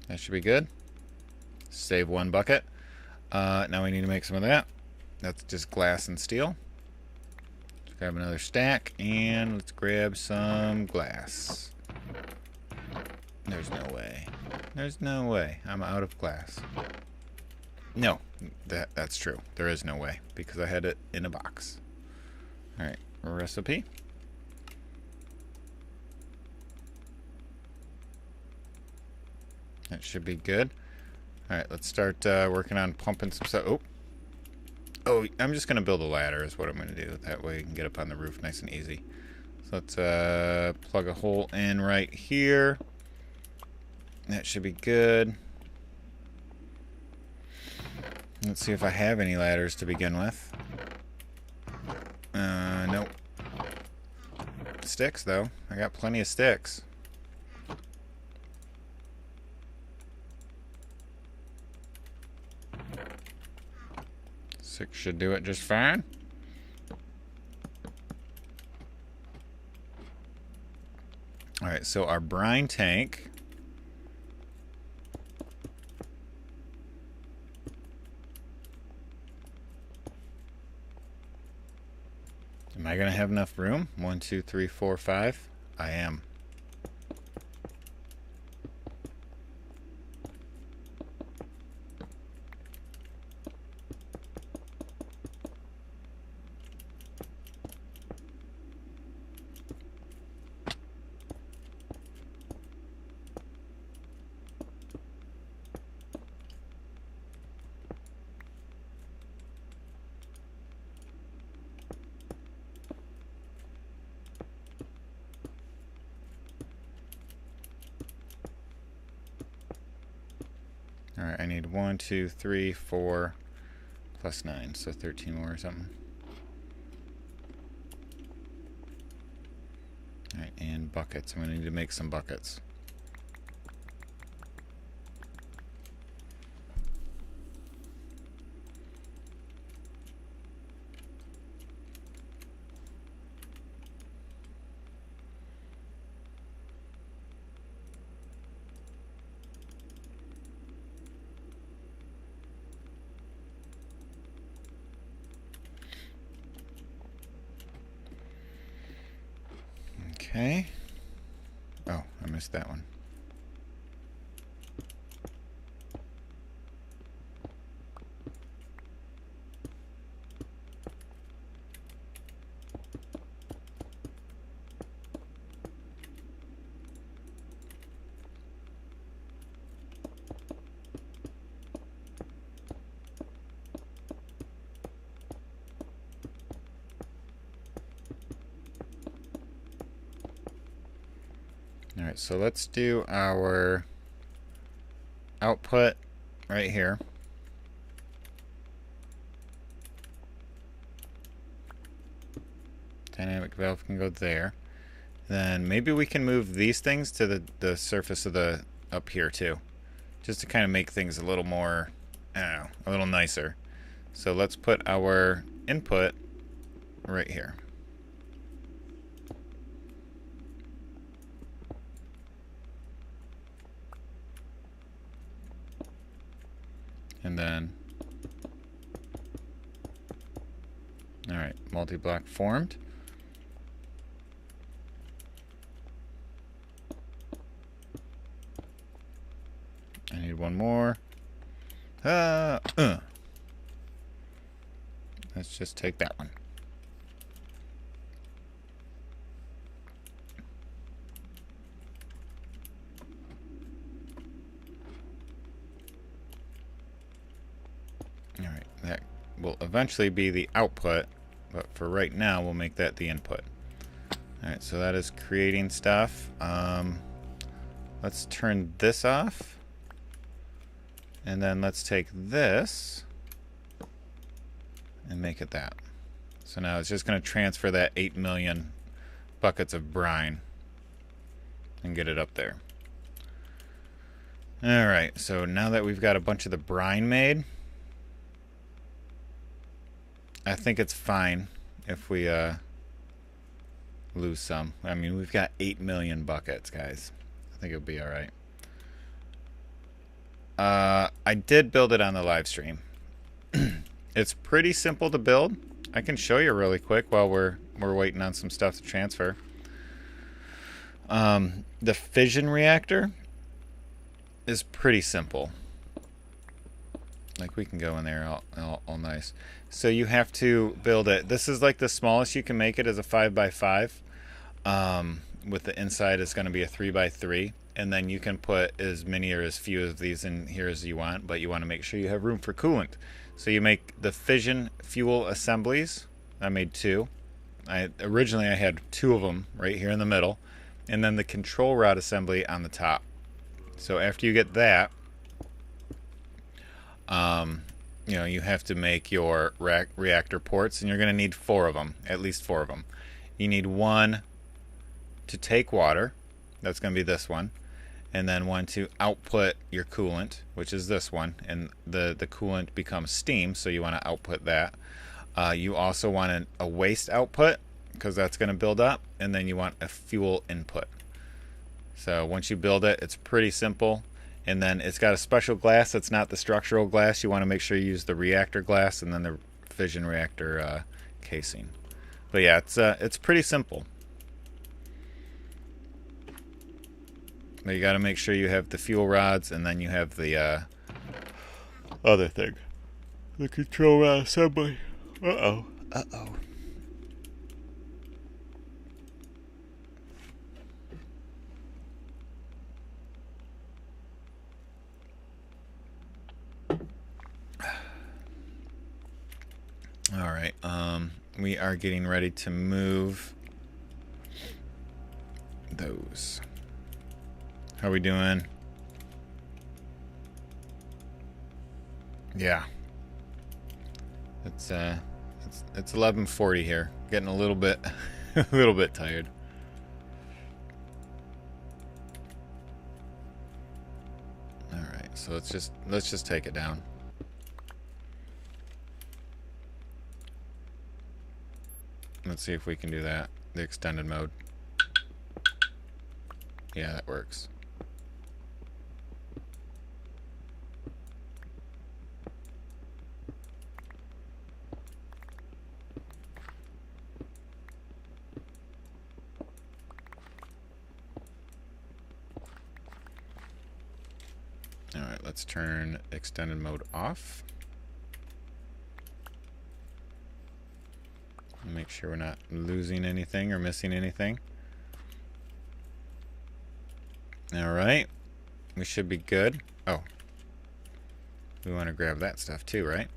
That should be good. Save 1 bucket. Now we need to make some of that. That's just glass and steel. Let's grab another stack and let's grab some glass. There's no way. There's no way. I'm out of glass. No, that's true. There is no way because I had it in a box. Alright, recipe. That should be good. Alright, let's start working on pumping some stuff. Oh, I'm just going to build a ladder is what I'm going to do. That way you can get up on the roof nice and easy. So let's plug a hole in right here. That should be good. Let's see if I have any ladders to begin with. Nope. Sticks, though. I got plenty of sticks. Six should do it just fine. Alright, so our brine tank. Am I going to have enough room? 1, 2, 3, 4, 5. I am. Alright, I need 1, 2, 3, 4, plus 9, so 13 more or something. Alright, and buckets. I'm going to need to make some buckets. Okay. Oh, I missed that one. Alright, so let's do our output right here. Dynamic valve can go there. Then maybe we can move these things to the surface of the up here too. Just to kind of make things a little more, I don't know, a little nicer. So let's put our input right here. And then, alright, multi-block formed. I need one more. Let's just take that one. Alright, that will eventually be the output, but for right now we'll make that the input. Alright, so that is creating stuff. Let's turn this off. And then let's take this and make it that. So now it's just going to transfer that 8 million buckets of brine and get it up there. Alright, so now that we've got a bunch of the brine made, I think it's fine if we lose some. I mean, we've got 8 million buckets, guys. I think it'll be alright. I did build it on the live stream. It's pretty simple to build. I can show you really quick while we're waiting on some stuff to transfer. The fission reactor is pretty simple. Like we can go in there all nice. So you have to build it. This is like the smallest you can make it as a 5x5. With the inside, it's going to be a 3x3. And then you can put as many or as few of these in here as you want, but you want to make sure you have room for coolant. So you make the fission fuel assemblies. I made 2. Originally I had 2 of them right here in the middle, and then the control rod assembly on the top. So after you get that, you know, you have to make your reactor ports, and you're going to need 4 of them, at least 4 of them. You need 1 to take water. That's going to be this one. And then 1 to output your coolant, which is this one. And the coolant becomes steam, so you want to output that. You also want a waste output, because that's going to build up. And then you want a fuel input. So once you build it, it's pretty simple. And then it's got a special glass that's not the structural glass. You want to make sure you use the reactor glass and then the fission reactor casing. But yeah, it's pretty simple. But you got to make sure you have the fuel rods, and then you have the other thing, the control rod assembly. Uh-oh. All right. We are getting ready to move those. How are we doing? Yeah. It's 11:40 here. Getting a little bit a little bit tired. All right. So let's just take it down. Let's see if we can do that. The extended mode. Yeah, that works. All right, let's turn extended mode off. Make sure we're not losing anything or missing anything. All right, we should be good. Oh, we want to grab that stuff too, right?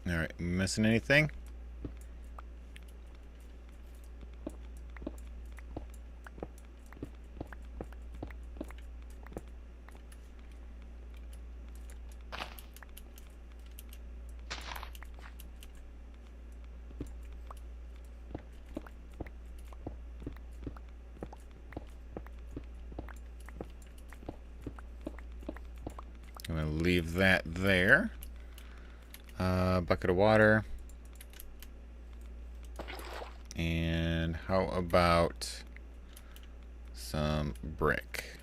All right, missing anything? I'm going to leave that there. Bucket of water. And how about some brick?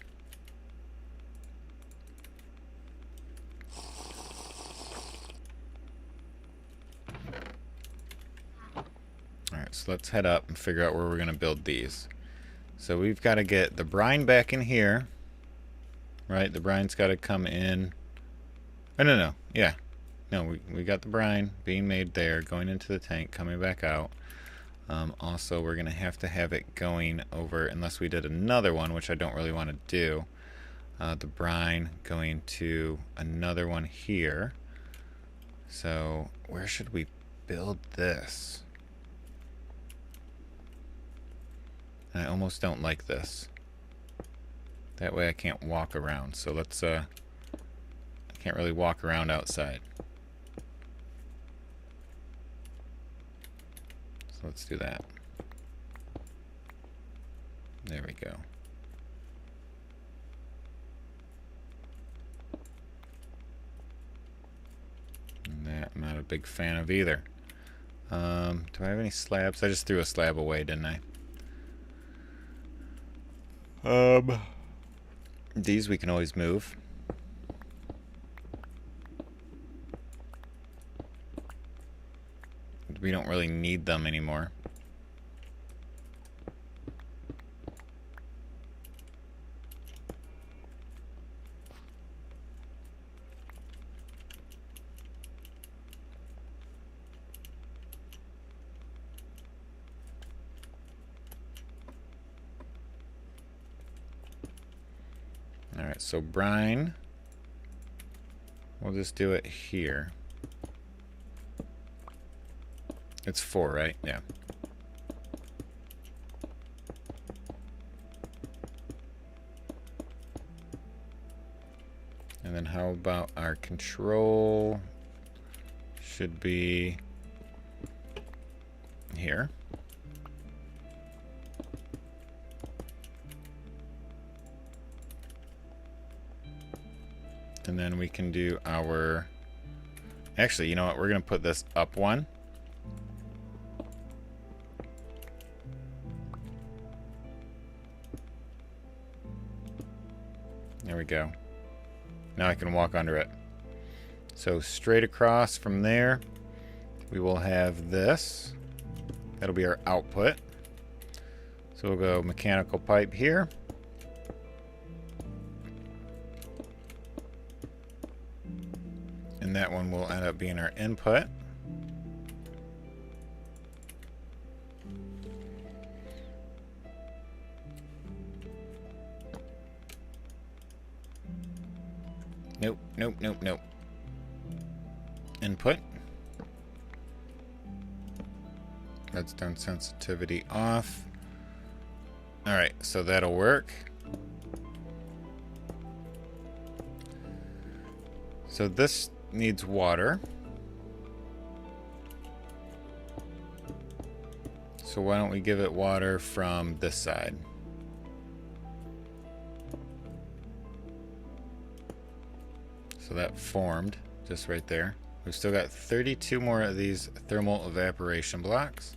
Alright, so let's head up and figure out where we're going to build these. So we've got to get the brine back in here. Right, the brine's got to come in. Oh, no. Yeah. No, we got the brine being made there, going into the tank, coming back out. Also, we're going to have it going over, unless we did another one, which I don't really want to do. The brine going to another one here. So, where should we build this? I almost don't like this. That way I can't walk around. So let's, I can't really walk around outside. So let's do that. There we go. And that I'm not a big fan of either. Do I have any slabs? I just threw a slab away, didn't I? These we can always move. We don't really need them anymore. Alright, so brine, we'll just do it here. It's 4, right? Yeah. And then how about our control? Should be here. And then we can do our... Actually, you know what? We're going to put this up one. There we go. Now I can walk under it. So straight across from there, we will have this. That'll be our output. So we'll go mechanical pipe here. And that one will end up being our input. Nope, nope, nope, nope. Input. Redstone sensitivity off. Alright, so that'll work. So this needs water. So why don't we give it water from this side? So that formed just right there. We've still got 32 more of these thermal evaporation blocks.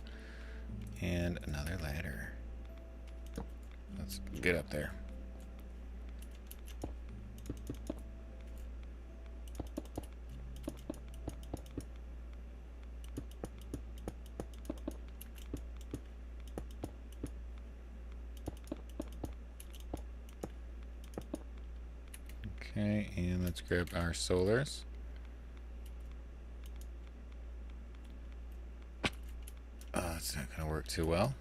And another ladder. Let's get up there. Okay, and let's grab our solars. Oh, it's not going to work too well.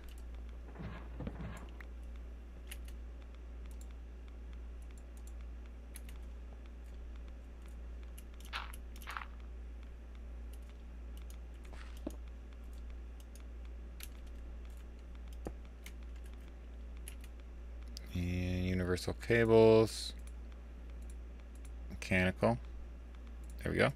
And universal cables. Mechanical. There we go.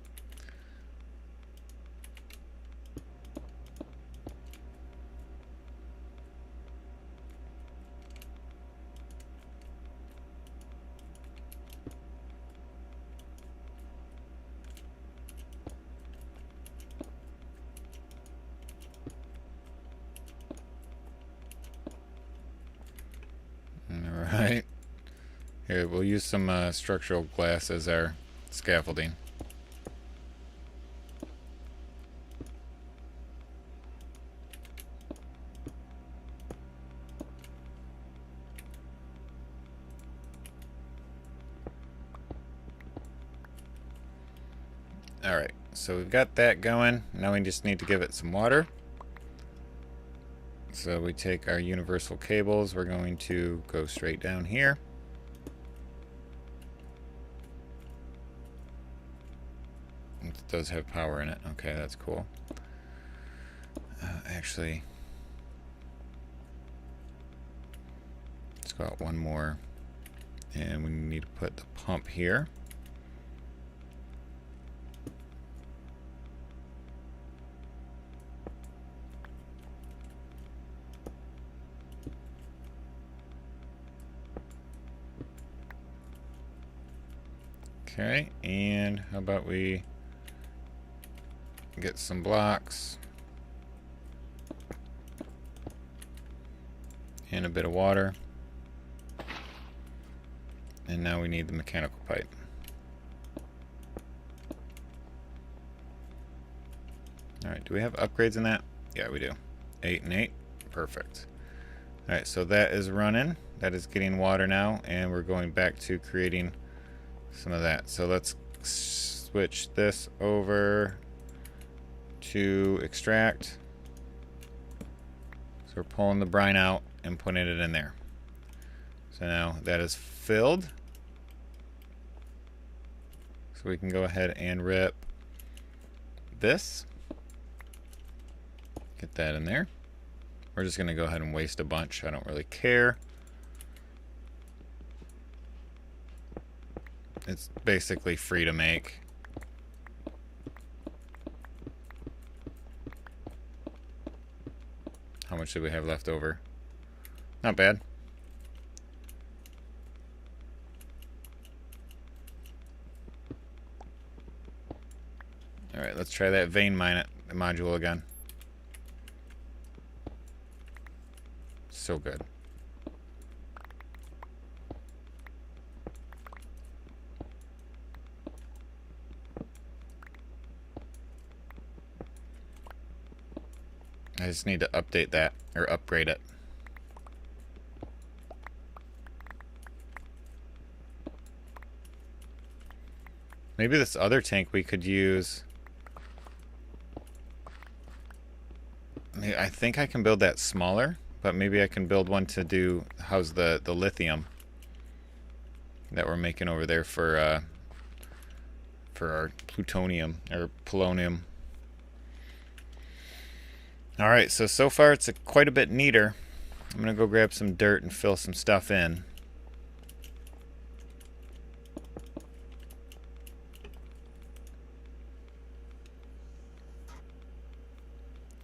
Alright. Here, we'll use some structural glass as our scaffolding. Alright, so we've got that going. Now we just need to give it some water. So we take our universal cables. We're going to go straight down here. It does have power in it. Okay, that's cool. Actually, let's go out one more. And we need to put the pump here. Okay, and how about we get some blocks And a bit of water. And now we need the mechanical pipe. Alright, do we have upgrades in that? Yeah, we do. 8 and 8. Perfect. Alright, so that is running. That is getting water now, and we're going back to creating some of that. So let's switch this over to extract. So we're pulling the brine out and putting it in there. So now that is filled. So we can go ahead and rip this. Get that in there. We're just going to go ahead and waste a bunch. I don't really care. It's basically free to make. How much do we have left over? Not bad. Alright, let's try that vein mine module again. So good. I just need to update that, or upgrade it. Maybe this other tank we could use. I think I can build that smaller, but maybe I can build one to house the lithium that we're making over there for our plutonium or polonium. All right, so far it's quite a bit neater. I'm gonna go grab some dirt and fill some stuff in.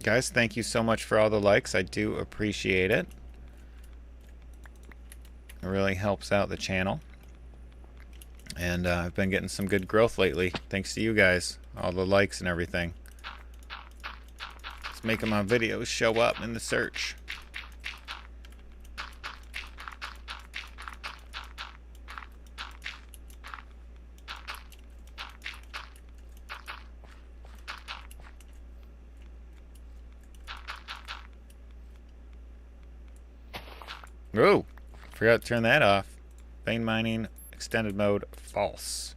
Guys, thank you so much for all the likes. I do appreciate it. It really helps out the channel. And I've been getting some good growth lately, thanks to you guys. All the likes and everything. It's making my videos show up in the search. Oh, forgot to turn that off. Vein mining, extended mode, false.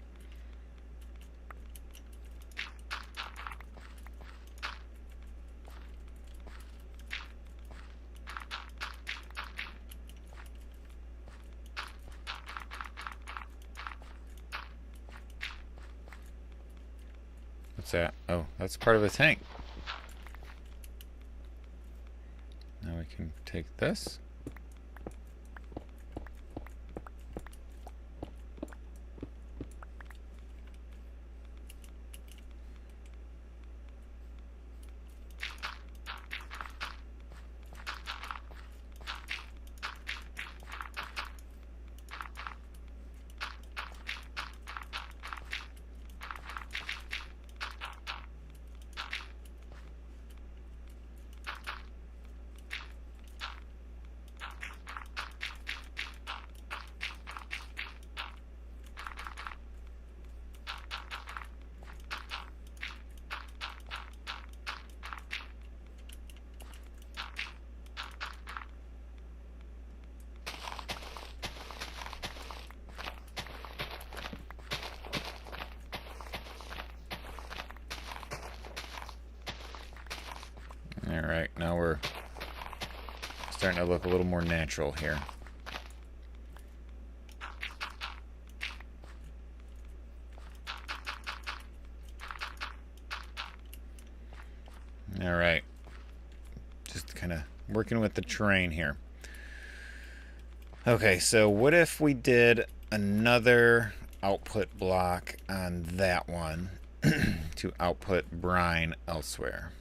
What's that? Oh, that's part of a tank. Now we can take this. Alright, now we're starting to look a little more natural here. Alright. Just kind of working with the terrain here. Okay, so what if we did another output block on that one to output brine elsewhere?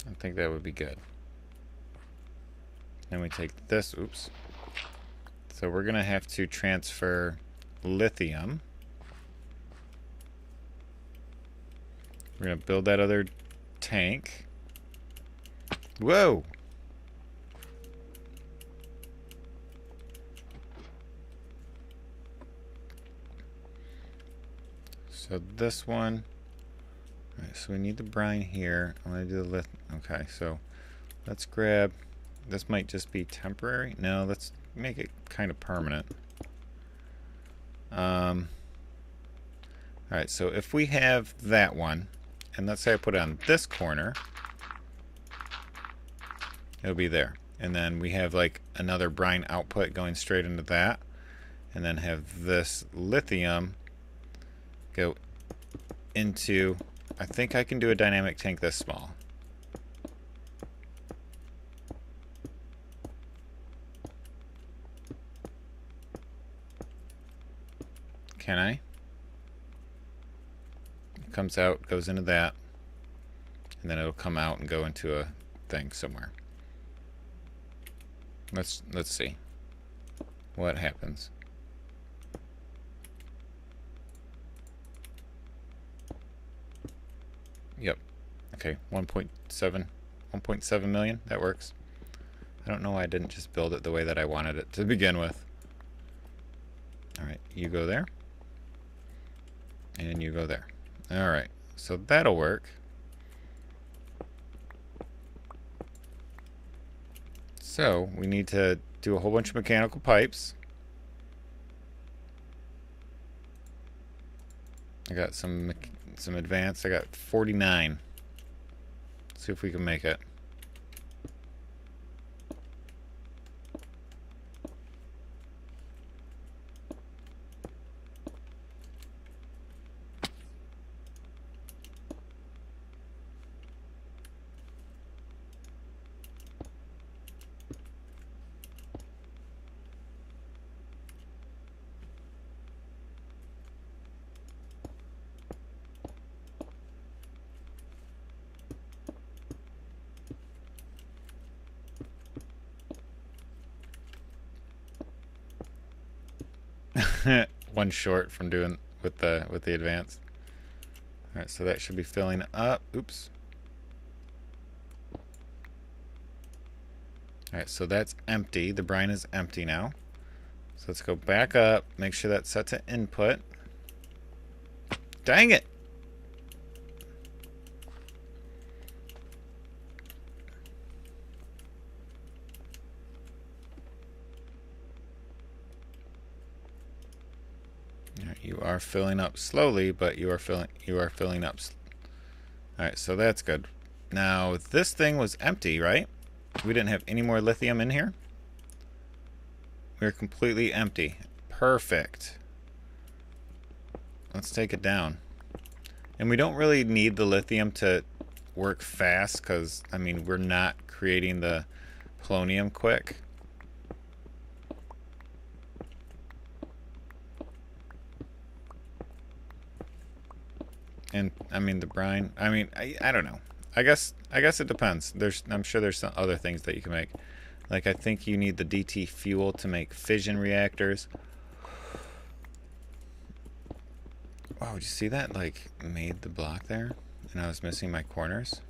I think that would be good. Then we take this, oops. So we're gonna have to transfer lithium. We're gonna build that other tank. Whoa! So this one. Alright, so we need the brine here. I'm going to do the okay, so let's grab. This might just be temporary. No, let's make it kind of permanent. Alright, so if we have that one, and let's say I put it on this corner, it'll be there. And then we have like another brine output going straight into that. And then have this lithium go into, I think I can do a dynamic tank this small. Can I? It comes out, goes into that, and then it'll come out and go into a thing somewhere. Let's see what happens. Yep. Okay, 1.7 million. That works. I don't know why I didn't just build it the way that I wanted it to begin with. Alright, you go there. And you go there. Alright, so that'll work. So, we need to do a whole bunch of mechanical pipes. I got some advanced. I got 49. Let's see if we can make it. One short from doing with the advanced. All right, so that should be filling up. Oops. All right, so that's empty. The brine is empty now. So let's go back up. Make sure that's set to input. Dang it! You are filling up slowly, but you are filling up. All right, so that's good. Now this thing was empty, right? We didn't have any more lithium in here. We're completely empty. Perfect. Let's take it down. And we don't really need the lithium to work fast, because I mean we're not creating the polonium quick. And I mean the brine. I mean I don't know. I guess it depends. I'm sure there's some other things that you can make. Like I think you need the DT fuel to make fission reactors. Wow, did you see that? Like made the block there, and I was missing my corners.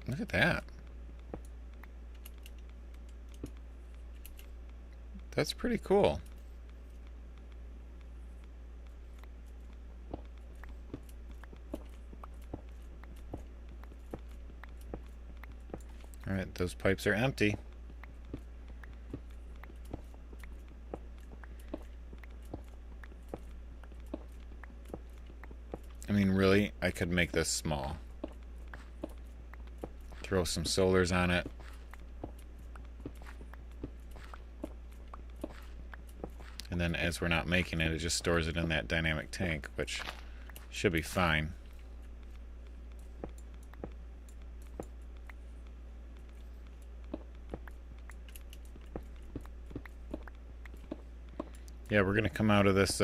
Look at that. That's pretty cool. All right, those pipes are empty. I mean, really, I could make this small. Throw some solars on it. And then as we're not making it, it just stores it in that dynamic tank, which should be fine. Yeah, we're going to come out of this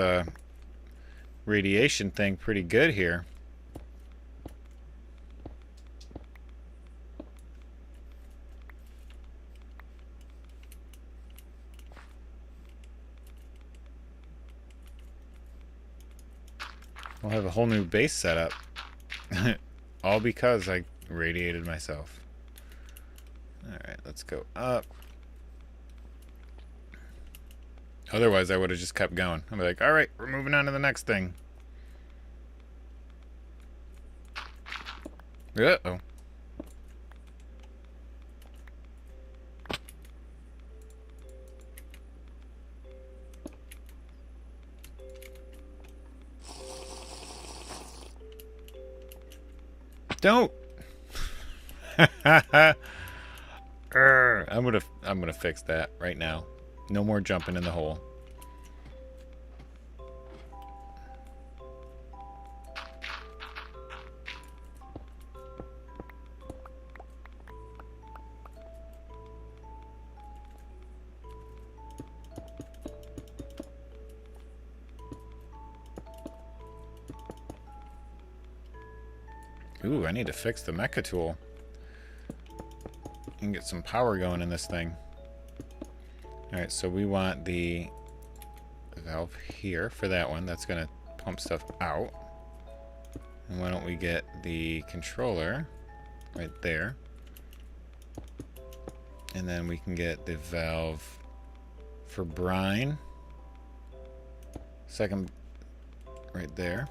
radiation thing pretty good here. We'll have a whole new base set up. All because I radiated myself. Alright, let's go up. Otherwise, I would have just kept going. I'd be like, alright, we're moving on to the next thing. Uh-oh. Don't. I'm gonna fix that right now. No more jumping in the hole. Ooh, I need to fix the mecha tool. And get some power going in this thing. Alright, so we want the valve here for that one. That's going to pump stuff out. And why don't we get the controller right there. And then we can get the valve for brine. Second right there.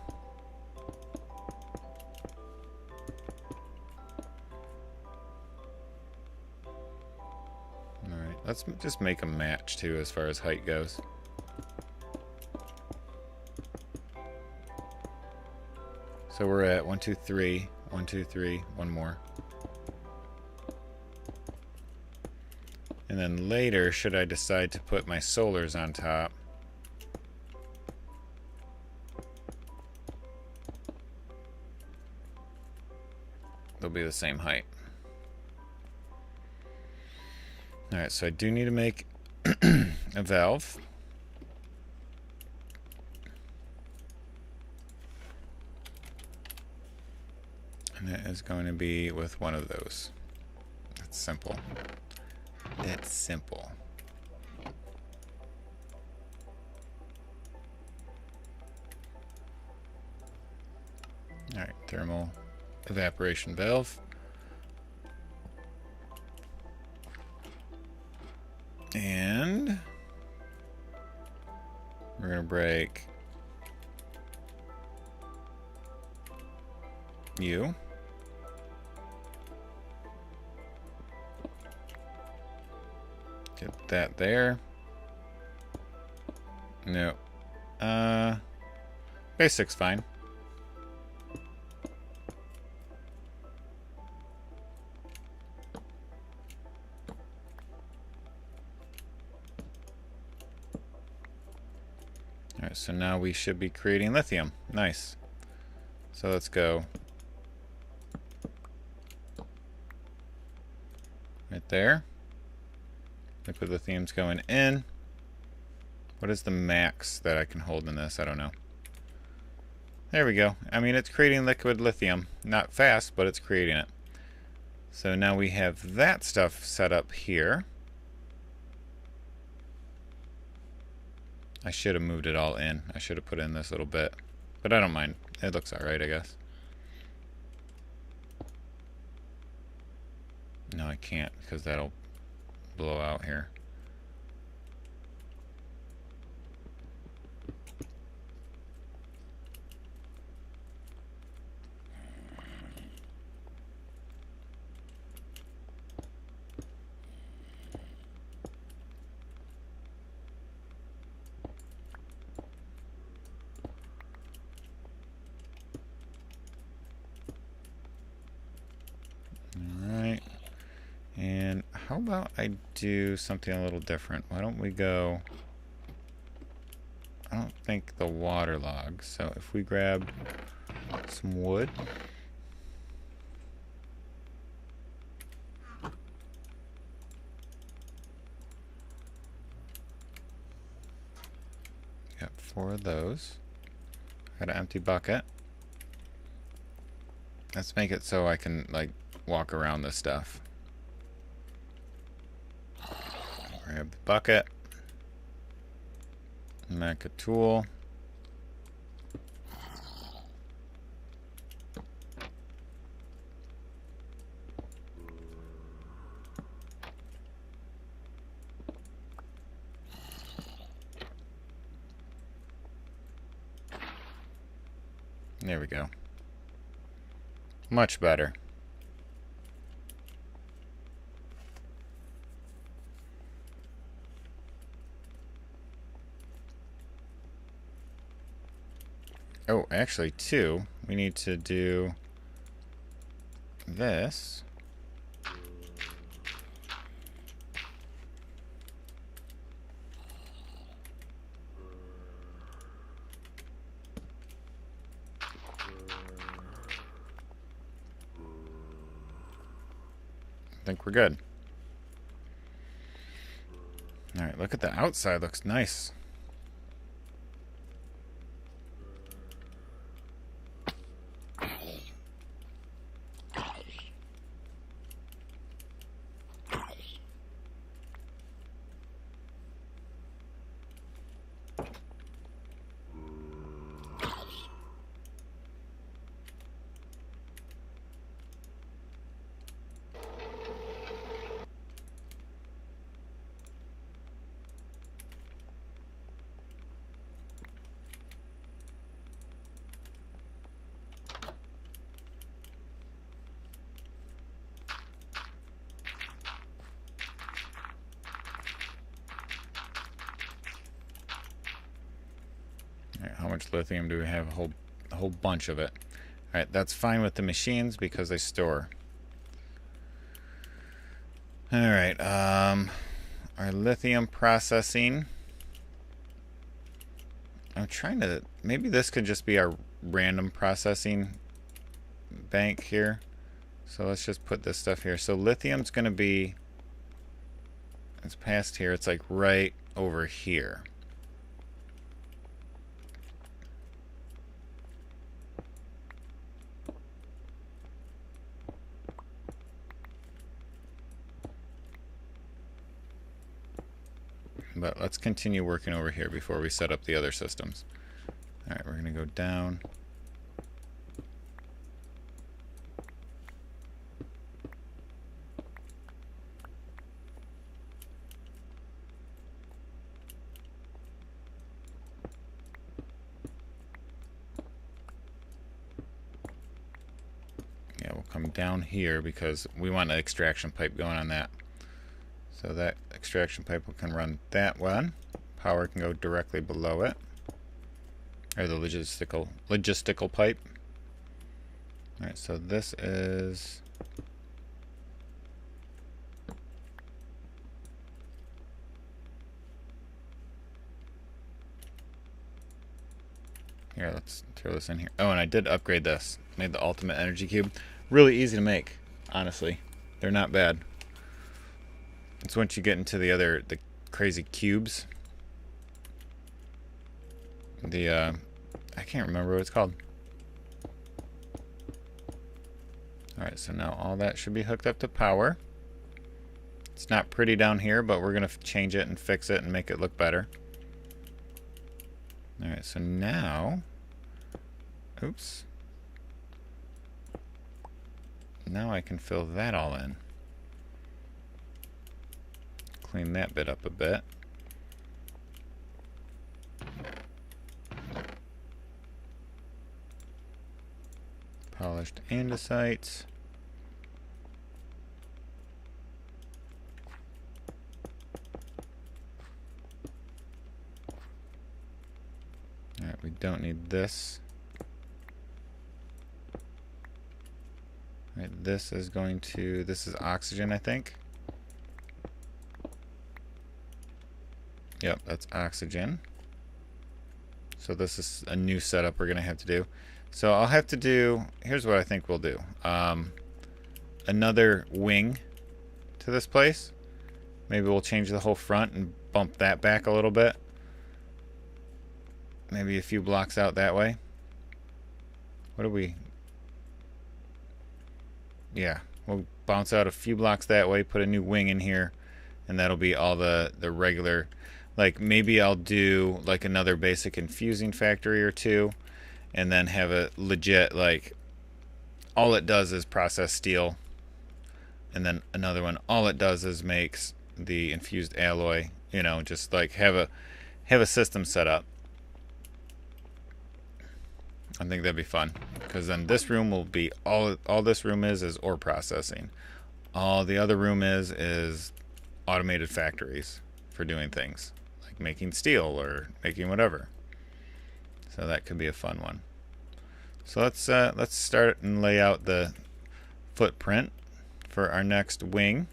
Let's just make a match, too, as far as height goes. So we're at 1, 2, 3. 1, 2, 3. One more. And then later, should I decide to put my solars on top, they'll be the same height. Alright, so I do need to make a valve. And that is going to be with one of those. That's simple. That's simple. Alright, thermal evaporation valve. And we're going to break you. Get that there. No. Basic's fine. Alright, so now we should be creating lithium. Nice. So let's go right there. Liquid lithium's going in. What is the max that I can hold in this? I don't know. There we go. I mean, it's creating liquid lithium. Not fast, but it's creating it. So now we have that stuff set up here. I should have moved it all in. I should have put in this little bit. But I don't mind. It looks alright, I guess. No, I can't, because that'll blow out here. Alright. And how about I do something a little different? Why don't we go... I don't think the water log. So if we grab some wood. Got 4 of those. Got an empty bucket. Let's make it so I can, like, walk around this stuff. Grab the bucket. Mecha tool. There we go. Much better. Oh, actually, too, we need to do this. I think we're good. All right, look at the outside. Looks nice. How much lithium do we have? A whole bunch of it. All right, that's fine with the machines because they store. All right, our lithium processing. I'm trying to, maybe this could just be our random processing bank here. So let's just put this stuff here. So lithium's going to be, it's past here. It's like right over here. But let's continue working over here before we set up the other systems. All right, we're going to go down. Yeah, we'll come down here because we want an extraction pipe going on that. So that extraction pipe can run that one. Power can go directly below it. Or the logistical pipe. Alright, so this is here, let's throw this in here. Oh, and I did upgrade this. Made the ultimate energy cube. Really easy to make, honestly. They're not bad. It's once you get into the crazy cubes. I can't remember what it's called. Alright, so now all that should be hooked up to power. It's not pretty down here, but we're going to change it and fix it and make it look better. Alright, so now, oops. Now I can fill that all in. Clean that bit up a bit. Polished andesites. Alright, we don't need this. Alright, this is oxygen, I think. Yep, that's oxygen. So this is a new setup we're going to have to do. So I'll have to do, here's what I think we'll do. Another wing to this place. Maybe we'll change the whole front and bump that back a little bit. Maybe a few blocks out that way. What do we... Yeah, we'll bounce out a few blocks that way, put a new wing in here, and that'll be all the regular... Like, maybe I'll do, like, another basic infusing factory or two, and then have a legit, like, all it does is process steel, and then another one, all it does is makes the infused alloy, you know, just, like, have a system set up. I think that'd be fun, because then this room will be all this room is ore processing. All the other room is automated factories for doing things like making steel or making whatever. So that could be a fun one. So let's start and lay out the footprint for our next wing.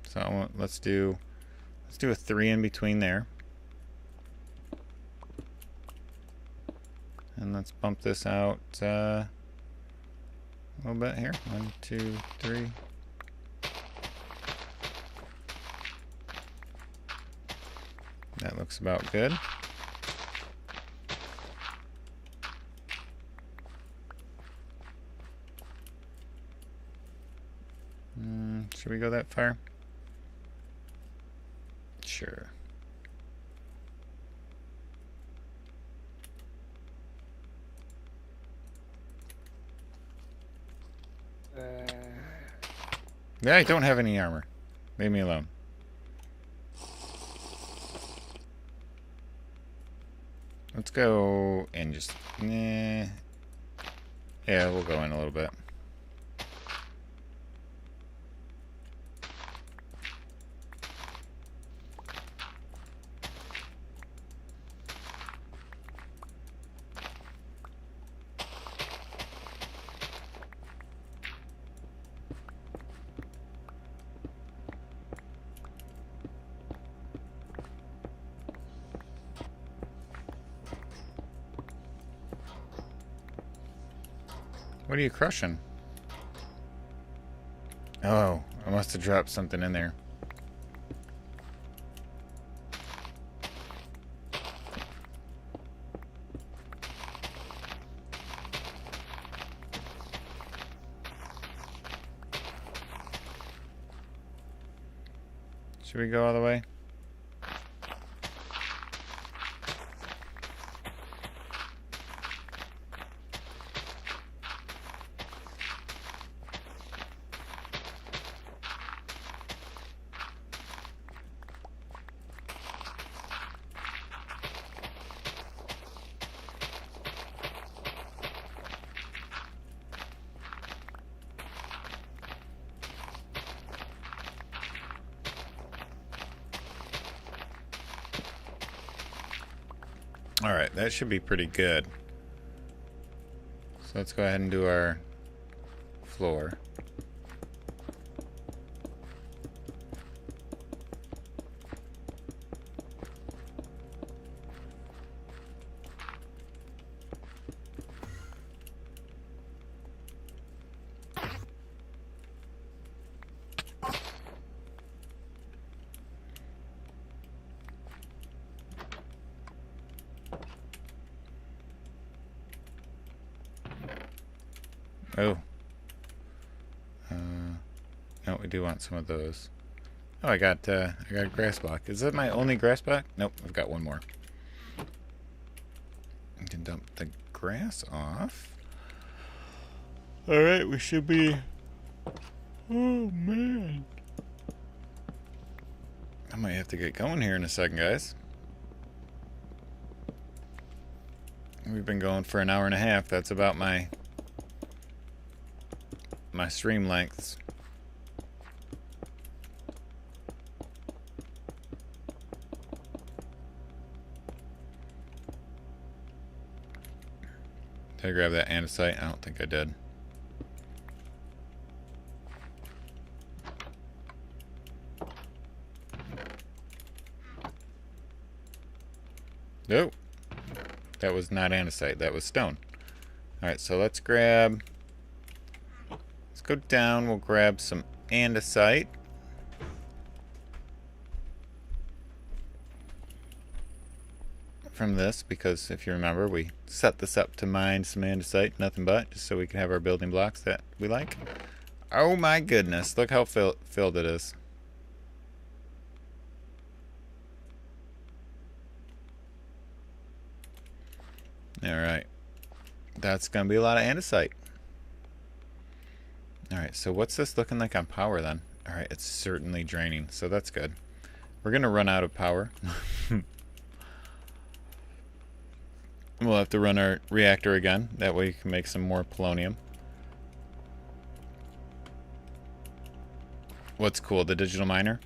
So let's do a 3 in between there. And let's bump this out a little bit here. 1, 2, 3. That looks about good. Should we go that far? Sure. Yeah, I don't have any armor. Leave me alone. Let's go and just... Yeah, we'll go in a little bit. What are you crushing? Oh, I must have dropped something in there. Should we go all the way? Alright, that should be pretty good. So let's go ahead and do our floor. Oh. No, we do want some of those. Oh, I got a grass block. Is that my only grass block? Nope, I've got one more. I can dump the grass off. Alright, we should be... Oh, man. I might have to get going here in a second, guys. We've been going for an hour and a half. That's about my stream lengths. Did I grab that andesite? I don't think I did. Nope. That was not andesite. That was stone. Alright, so let's grab... Let's go down. We'll grab some andesite. From this, because if you remember, we set this up to mine some andesite, nothing but, just so we can have our building blocks that we like. Oh my goodness, look how filled it is. Alright. That's going to be a lot of andesite. Alright, so what's this looking like on power then? Alright, it's certainly draining, so that's good. We're going to run out of power. We'll have to run our reactor again. That way we can make some more polonium. What's cool? The digital miner?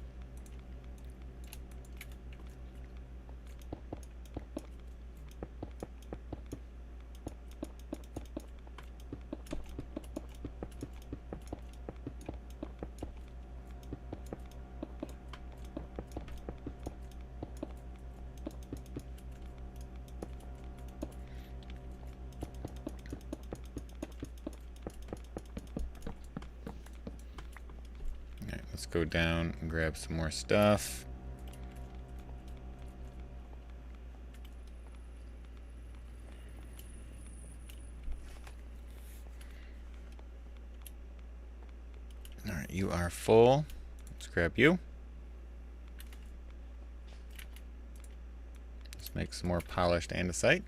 Let's go down and grab some more stuff. Alright, you are full. Let's grab you. Let's make some more polished andesite.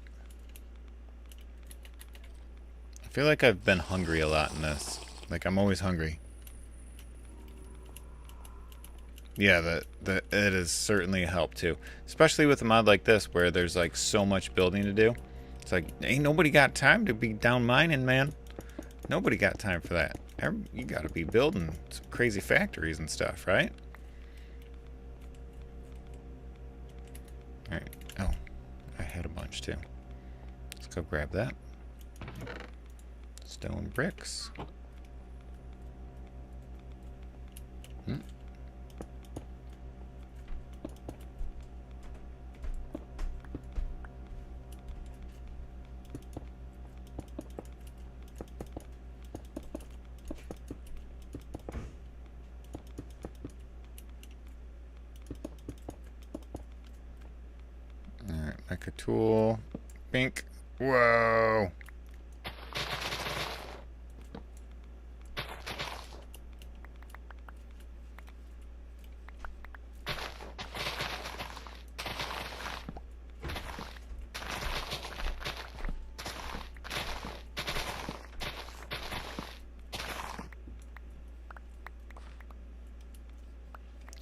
I feel like I've been hungry a lot in this. Like, I'm always hungry. Yeah, it has certainly helped too. Especially with a mod like this where there's like so much building to do. It's like, ain't nobody got time to be down mining, man. Nobody got time for that. You gotta be building some crazy factories and stuff, right? Alright. Oh, I had a bunch too. Let's go grab that. Stone bricks. Alright, make a tool. Bink. Whoa!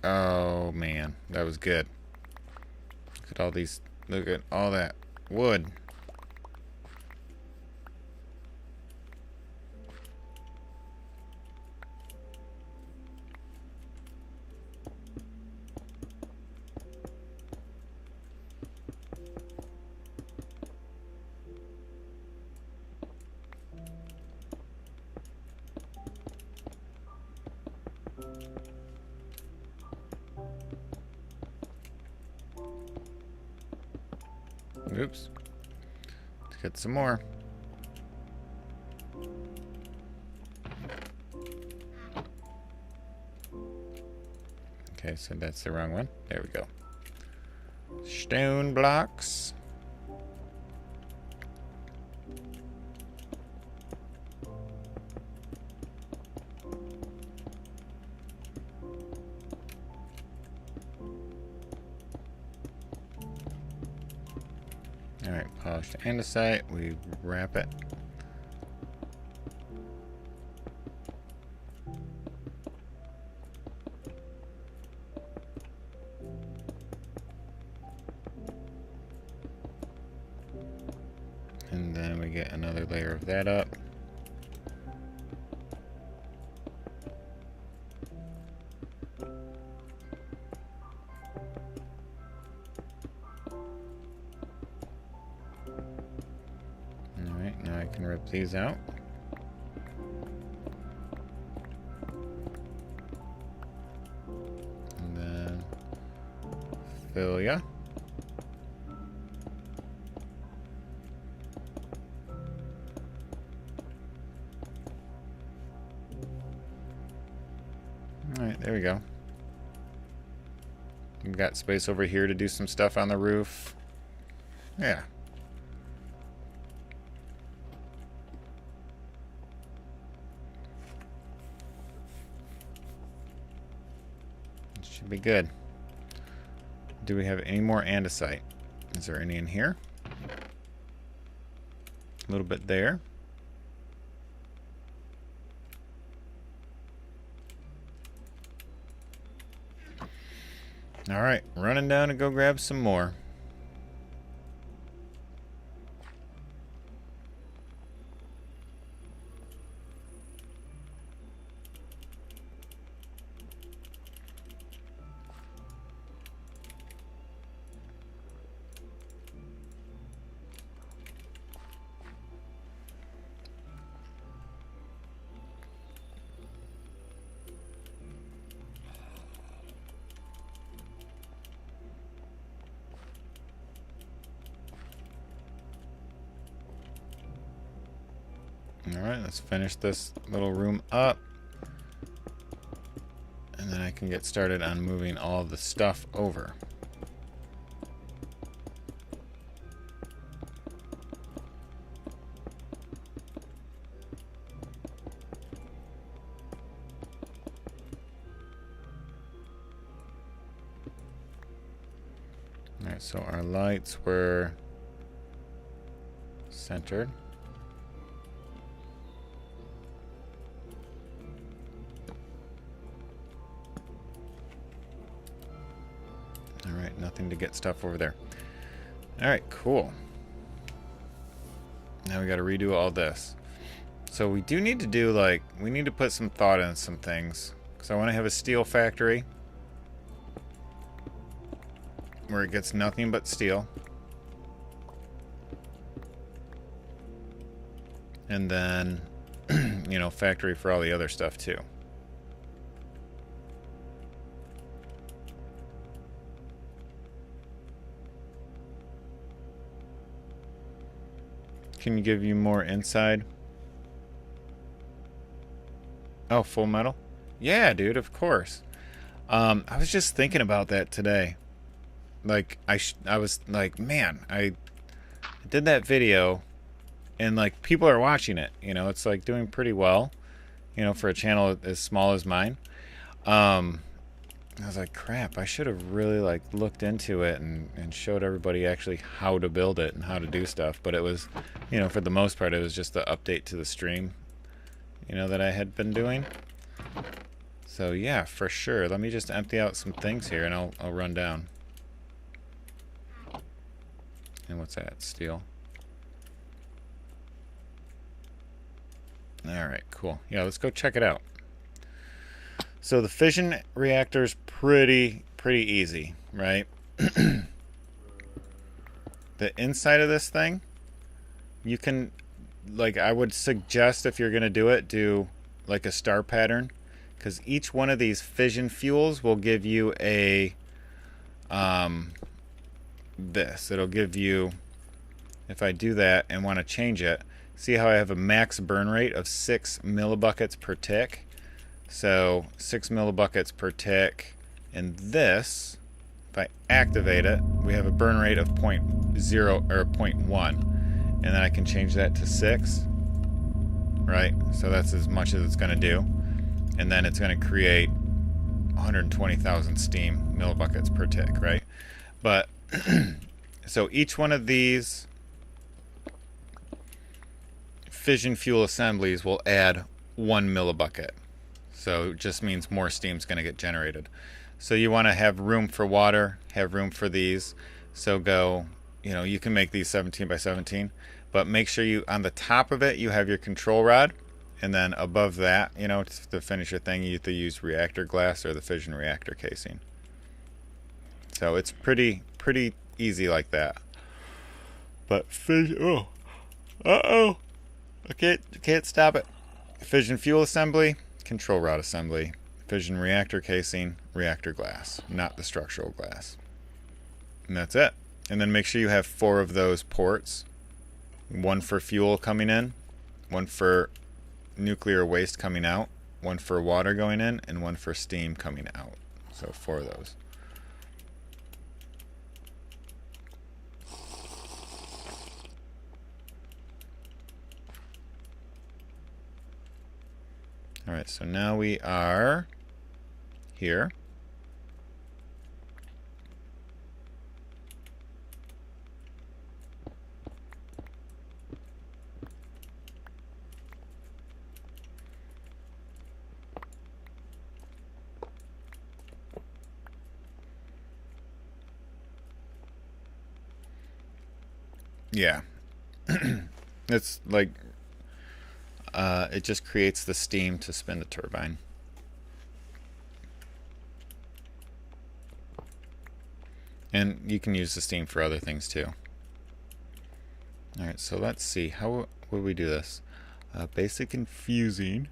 Oh man, that was good. Look at all these, look at all that wood. Oops. Let's get some more. Okay, so that's the wrong one. There we go. Stone blocks. Alright, polished andesite. We wrap it. And then we get another layer of that up. Alright, now I can rip these out. And then fill ya. Alright, there we go. We've got space over here to do some stuff on the roof. Yeah. It should be good. Do we have any more andesite? Is there any in here? A little bit there. Alright, running down to go grab some more. Alright, let's finish this little room up. And then I can get started on moving all the stuff over. Alright, so our lights were centered. Alright, nothing to get stuff over there. Alright, cool. Now we gotta redo all this. So we do need to do, like, we need to put some thought in some things. Because I want to have a steel factory where it gets nothing but steel. And then, you know, factory for all the other stuff too. Can you give you more inside? Oh, full metal? Yeah, dude, of course. I was just thinking about that today. Like, I was like, man, I did that video, and like people are watching it. You know, it's like doing pretty well. You know, for a channel as small as mine. I was like, crap, I should have really like looked into it and showed everybody actually how to build it and how to do stuff. But it was, you know, for the most part, it was just the update to the stream, you know, that I had been doing. So yeah, for sure. Let me just empty out some things here and I'll run down. And what's that? Steel. Alright, cool. Yeah, let's go check it out. So the fission reactor's pretty easy, right? The inside of this thing, you can, like, I would suggest if you're gonna do it, do like a star pattern, because each one of these fission fuels will give you a this. It'll give you, if I do that and want to change it, see how I have a max burn rate of 6 millibuckets per tick. So 6 millibuckets per tick, and this, if I activate it, we have a burn rate of 0.0 or 0.1, and then I can change that to 6, right? So that's as much as it's going to do, and then it's going to create 120,000 steam millibuckets per tick, right? But so each one of these fission fuel assemblies will add 1 millibucket. So it just means more steam's going to get generated. So you want to have room for water, have room for these. So go, you know, you can make these 17 by 17, but make sure you, on the top of it, you have your control rod. And then above that, you know, to finish your thing, you have to use reactor glass or the fission reactor casing. So it's pretty easy like that. But I can't stop it. Fission fuel assembly, control rod assembly, fission reactor casing, reactor glass, not the structural glass. And that's it. And then make sure you have 4 of those ports. 1 for fuel coming in, 1 for nuclear waste coming out, 1 for water going in, and 1 for steam coming out. So 4 of those. Alright, so now we are here. Yeah. It's like it just creates the steam to spin the turbine. And you can use the steam for other things too. Alright, so let's see. How would we do this? Basic and fusing.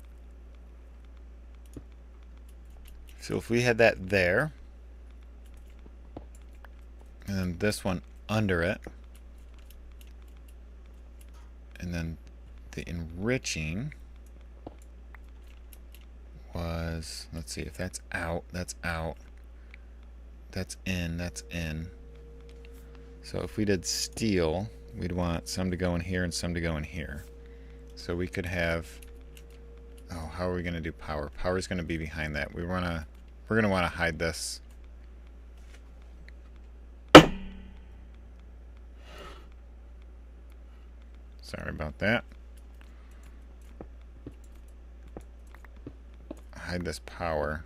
So if we had that there, and then this one under it, and then the enriching was, let's see, if that's out, that's out. That's in, that's in. So if we did steel, we'd want some to go in here and some to go in here. So we could have, oh, how are we going to do power? Power is going to be behind that. We're going to want to hide this. Sorry about that. Hide this power.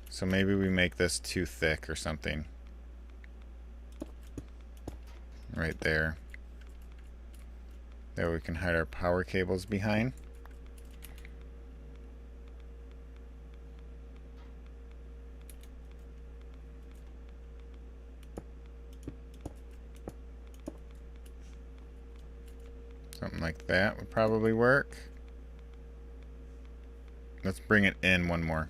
So maybe we make this too thick or something. Right there. There we can hide our power cables behind. Something like that would probably work. Let's bring it in one more.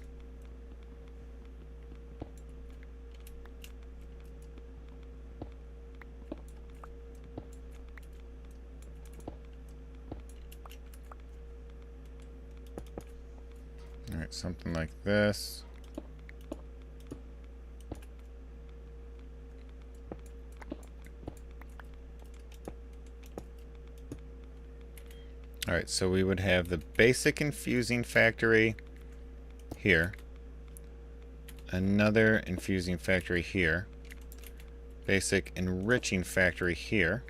Alright, something like this. Alright, so we would have the basic infusing factory here, another infusing factory here, basic enriching factory here,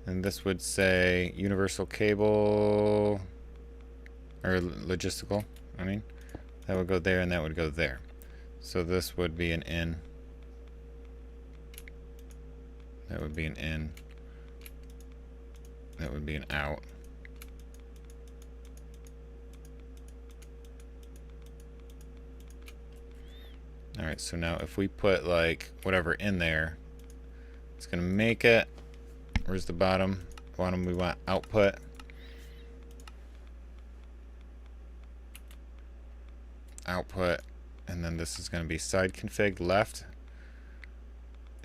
and this would say universal cable, or logistical, I mean, that would go there and that would go there. So this would be an in, that would be an in, that would be an out. Alright, so now if we put like whatever in there, it's going to make it. Where's the bottom? Bottom we want output. Output. And then this is going to be side config left.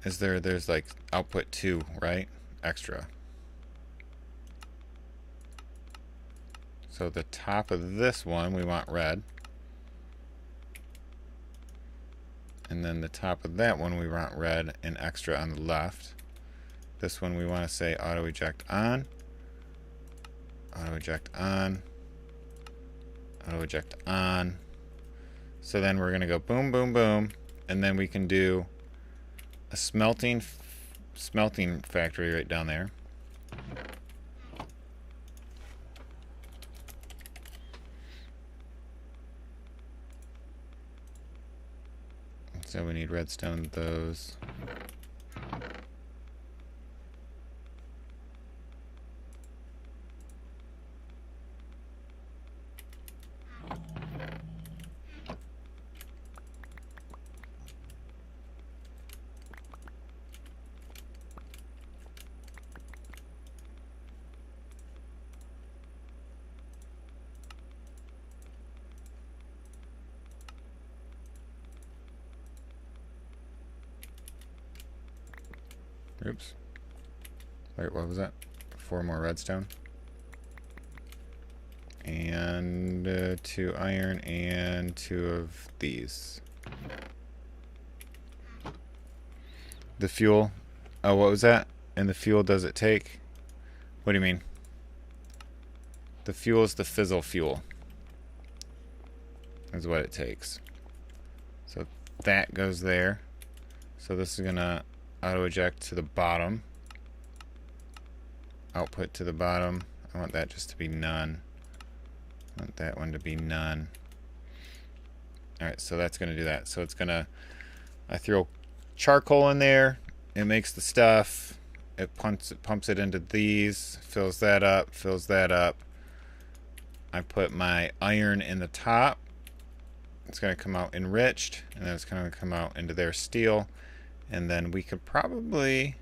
There's like output 2, right? Extra. So the top of this one we want red. And then the top of that one we want red and extra on the left. This one we want to say auto eject on. Auto eject on. Auto eject on. So then we're going to go boom, boom, boom. And then we can do a smelting factory right down there. So we need redstone those. Oops. Wait, what was that? 4 more redstone. And 2 iron and 2 of these. The fuel. Oh, what was that? And the fuel does it take? What do you mean? The fuel is the fizzle fuel. Is what it takes. So that goes there. So this is gonna auto eject to the bottom. Output to the bottom. I want that just to be none. I want that one to be none. Alright, so that's going to do that. So it's going to, I throw charcoal in there. It makes the stuff. It pumps it into these. Fills that up. Fills that up. I put my iron in the top. It's going to come out enriched. And then it's going to come out into their steel. And then we could probably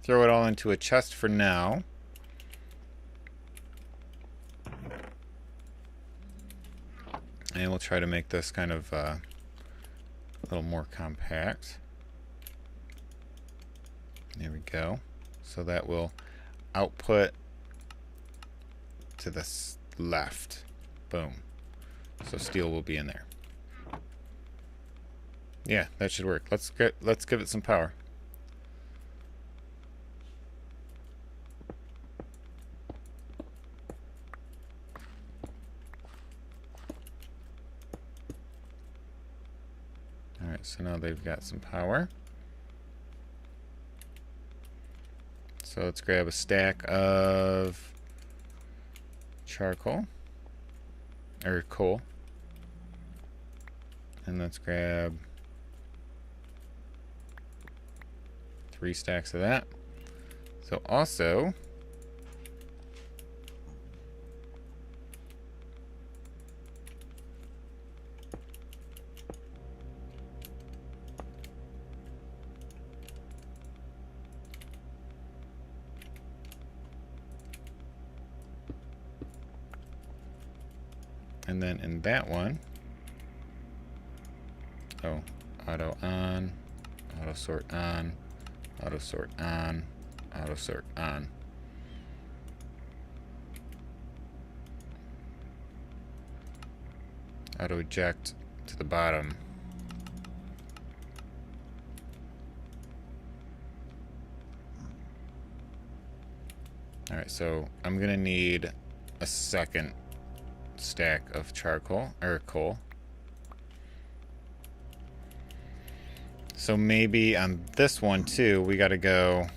throw it all into a chest for now. And we'll try to make this kind of a little more compact. There we go. So that will output to the left. Boom. So steel will be in there. Yeah, that should work. Let's give it some power. Alright, so now they've got some power. So let's grab a stack of charcoal, or coal, and let's grab 3 stacks of that. So also, and then in that one, auto on, auto sort on, auto sort on, auto sort on. Auto eject to the bottom. Alright, so I'm gonna need a second stack of charcoal, or coal. So maybe on this one too, we gotta go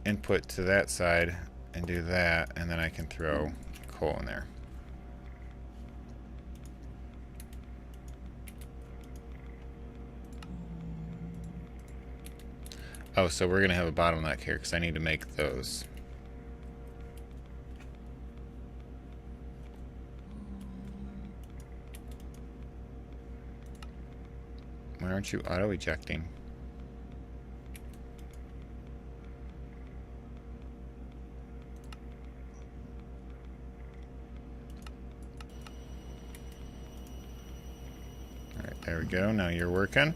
input to that side and do that, and then I can throw coal in there. Oh, so we're gonna have a bottleneck here because I need to make those. Why aren't you auto-ejecting? Alright, there we go. Now you're working.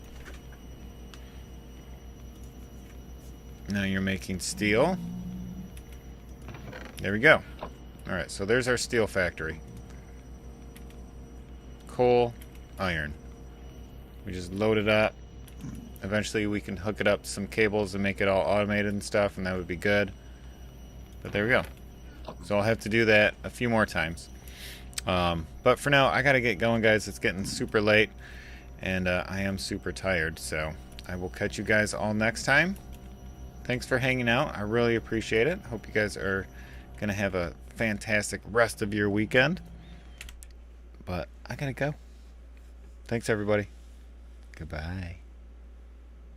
Now you're making steel. There we go. Alright, so there's our steel factory. Coal, iron. We just load it up. Eventually we can hook it up to some cables and make it all automated and stuff, and that would be good. But there we go. So I'll have to do that a few more times. But for now, I gotta get going, guys. It's getting super late, and I am super tired. So I will catch you guys all next time. Thanks for hanging out. I really appreciate it. Hope you guys are gonna have a fantastic rest of your weekend. But I gotta go. Thanks, everybody. Goodbye.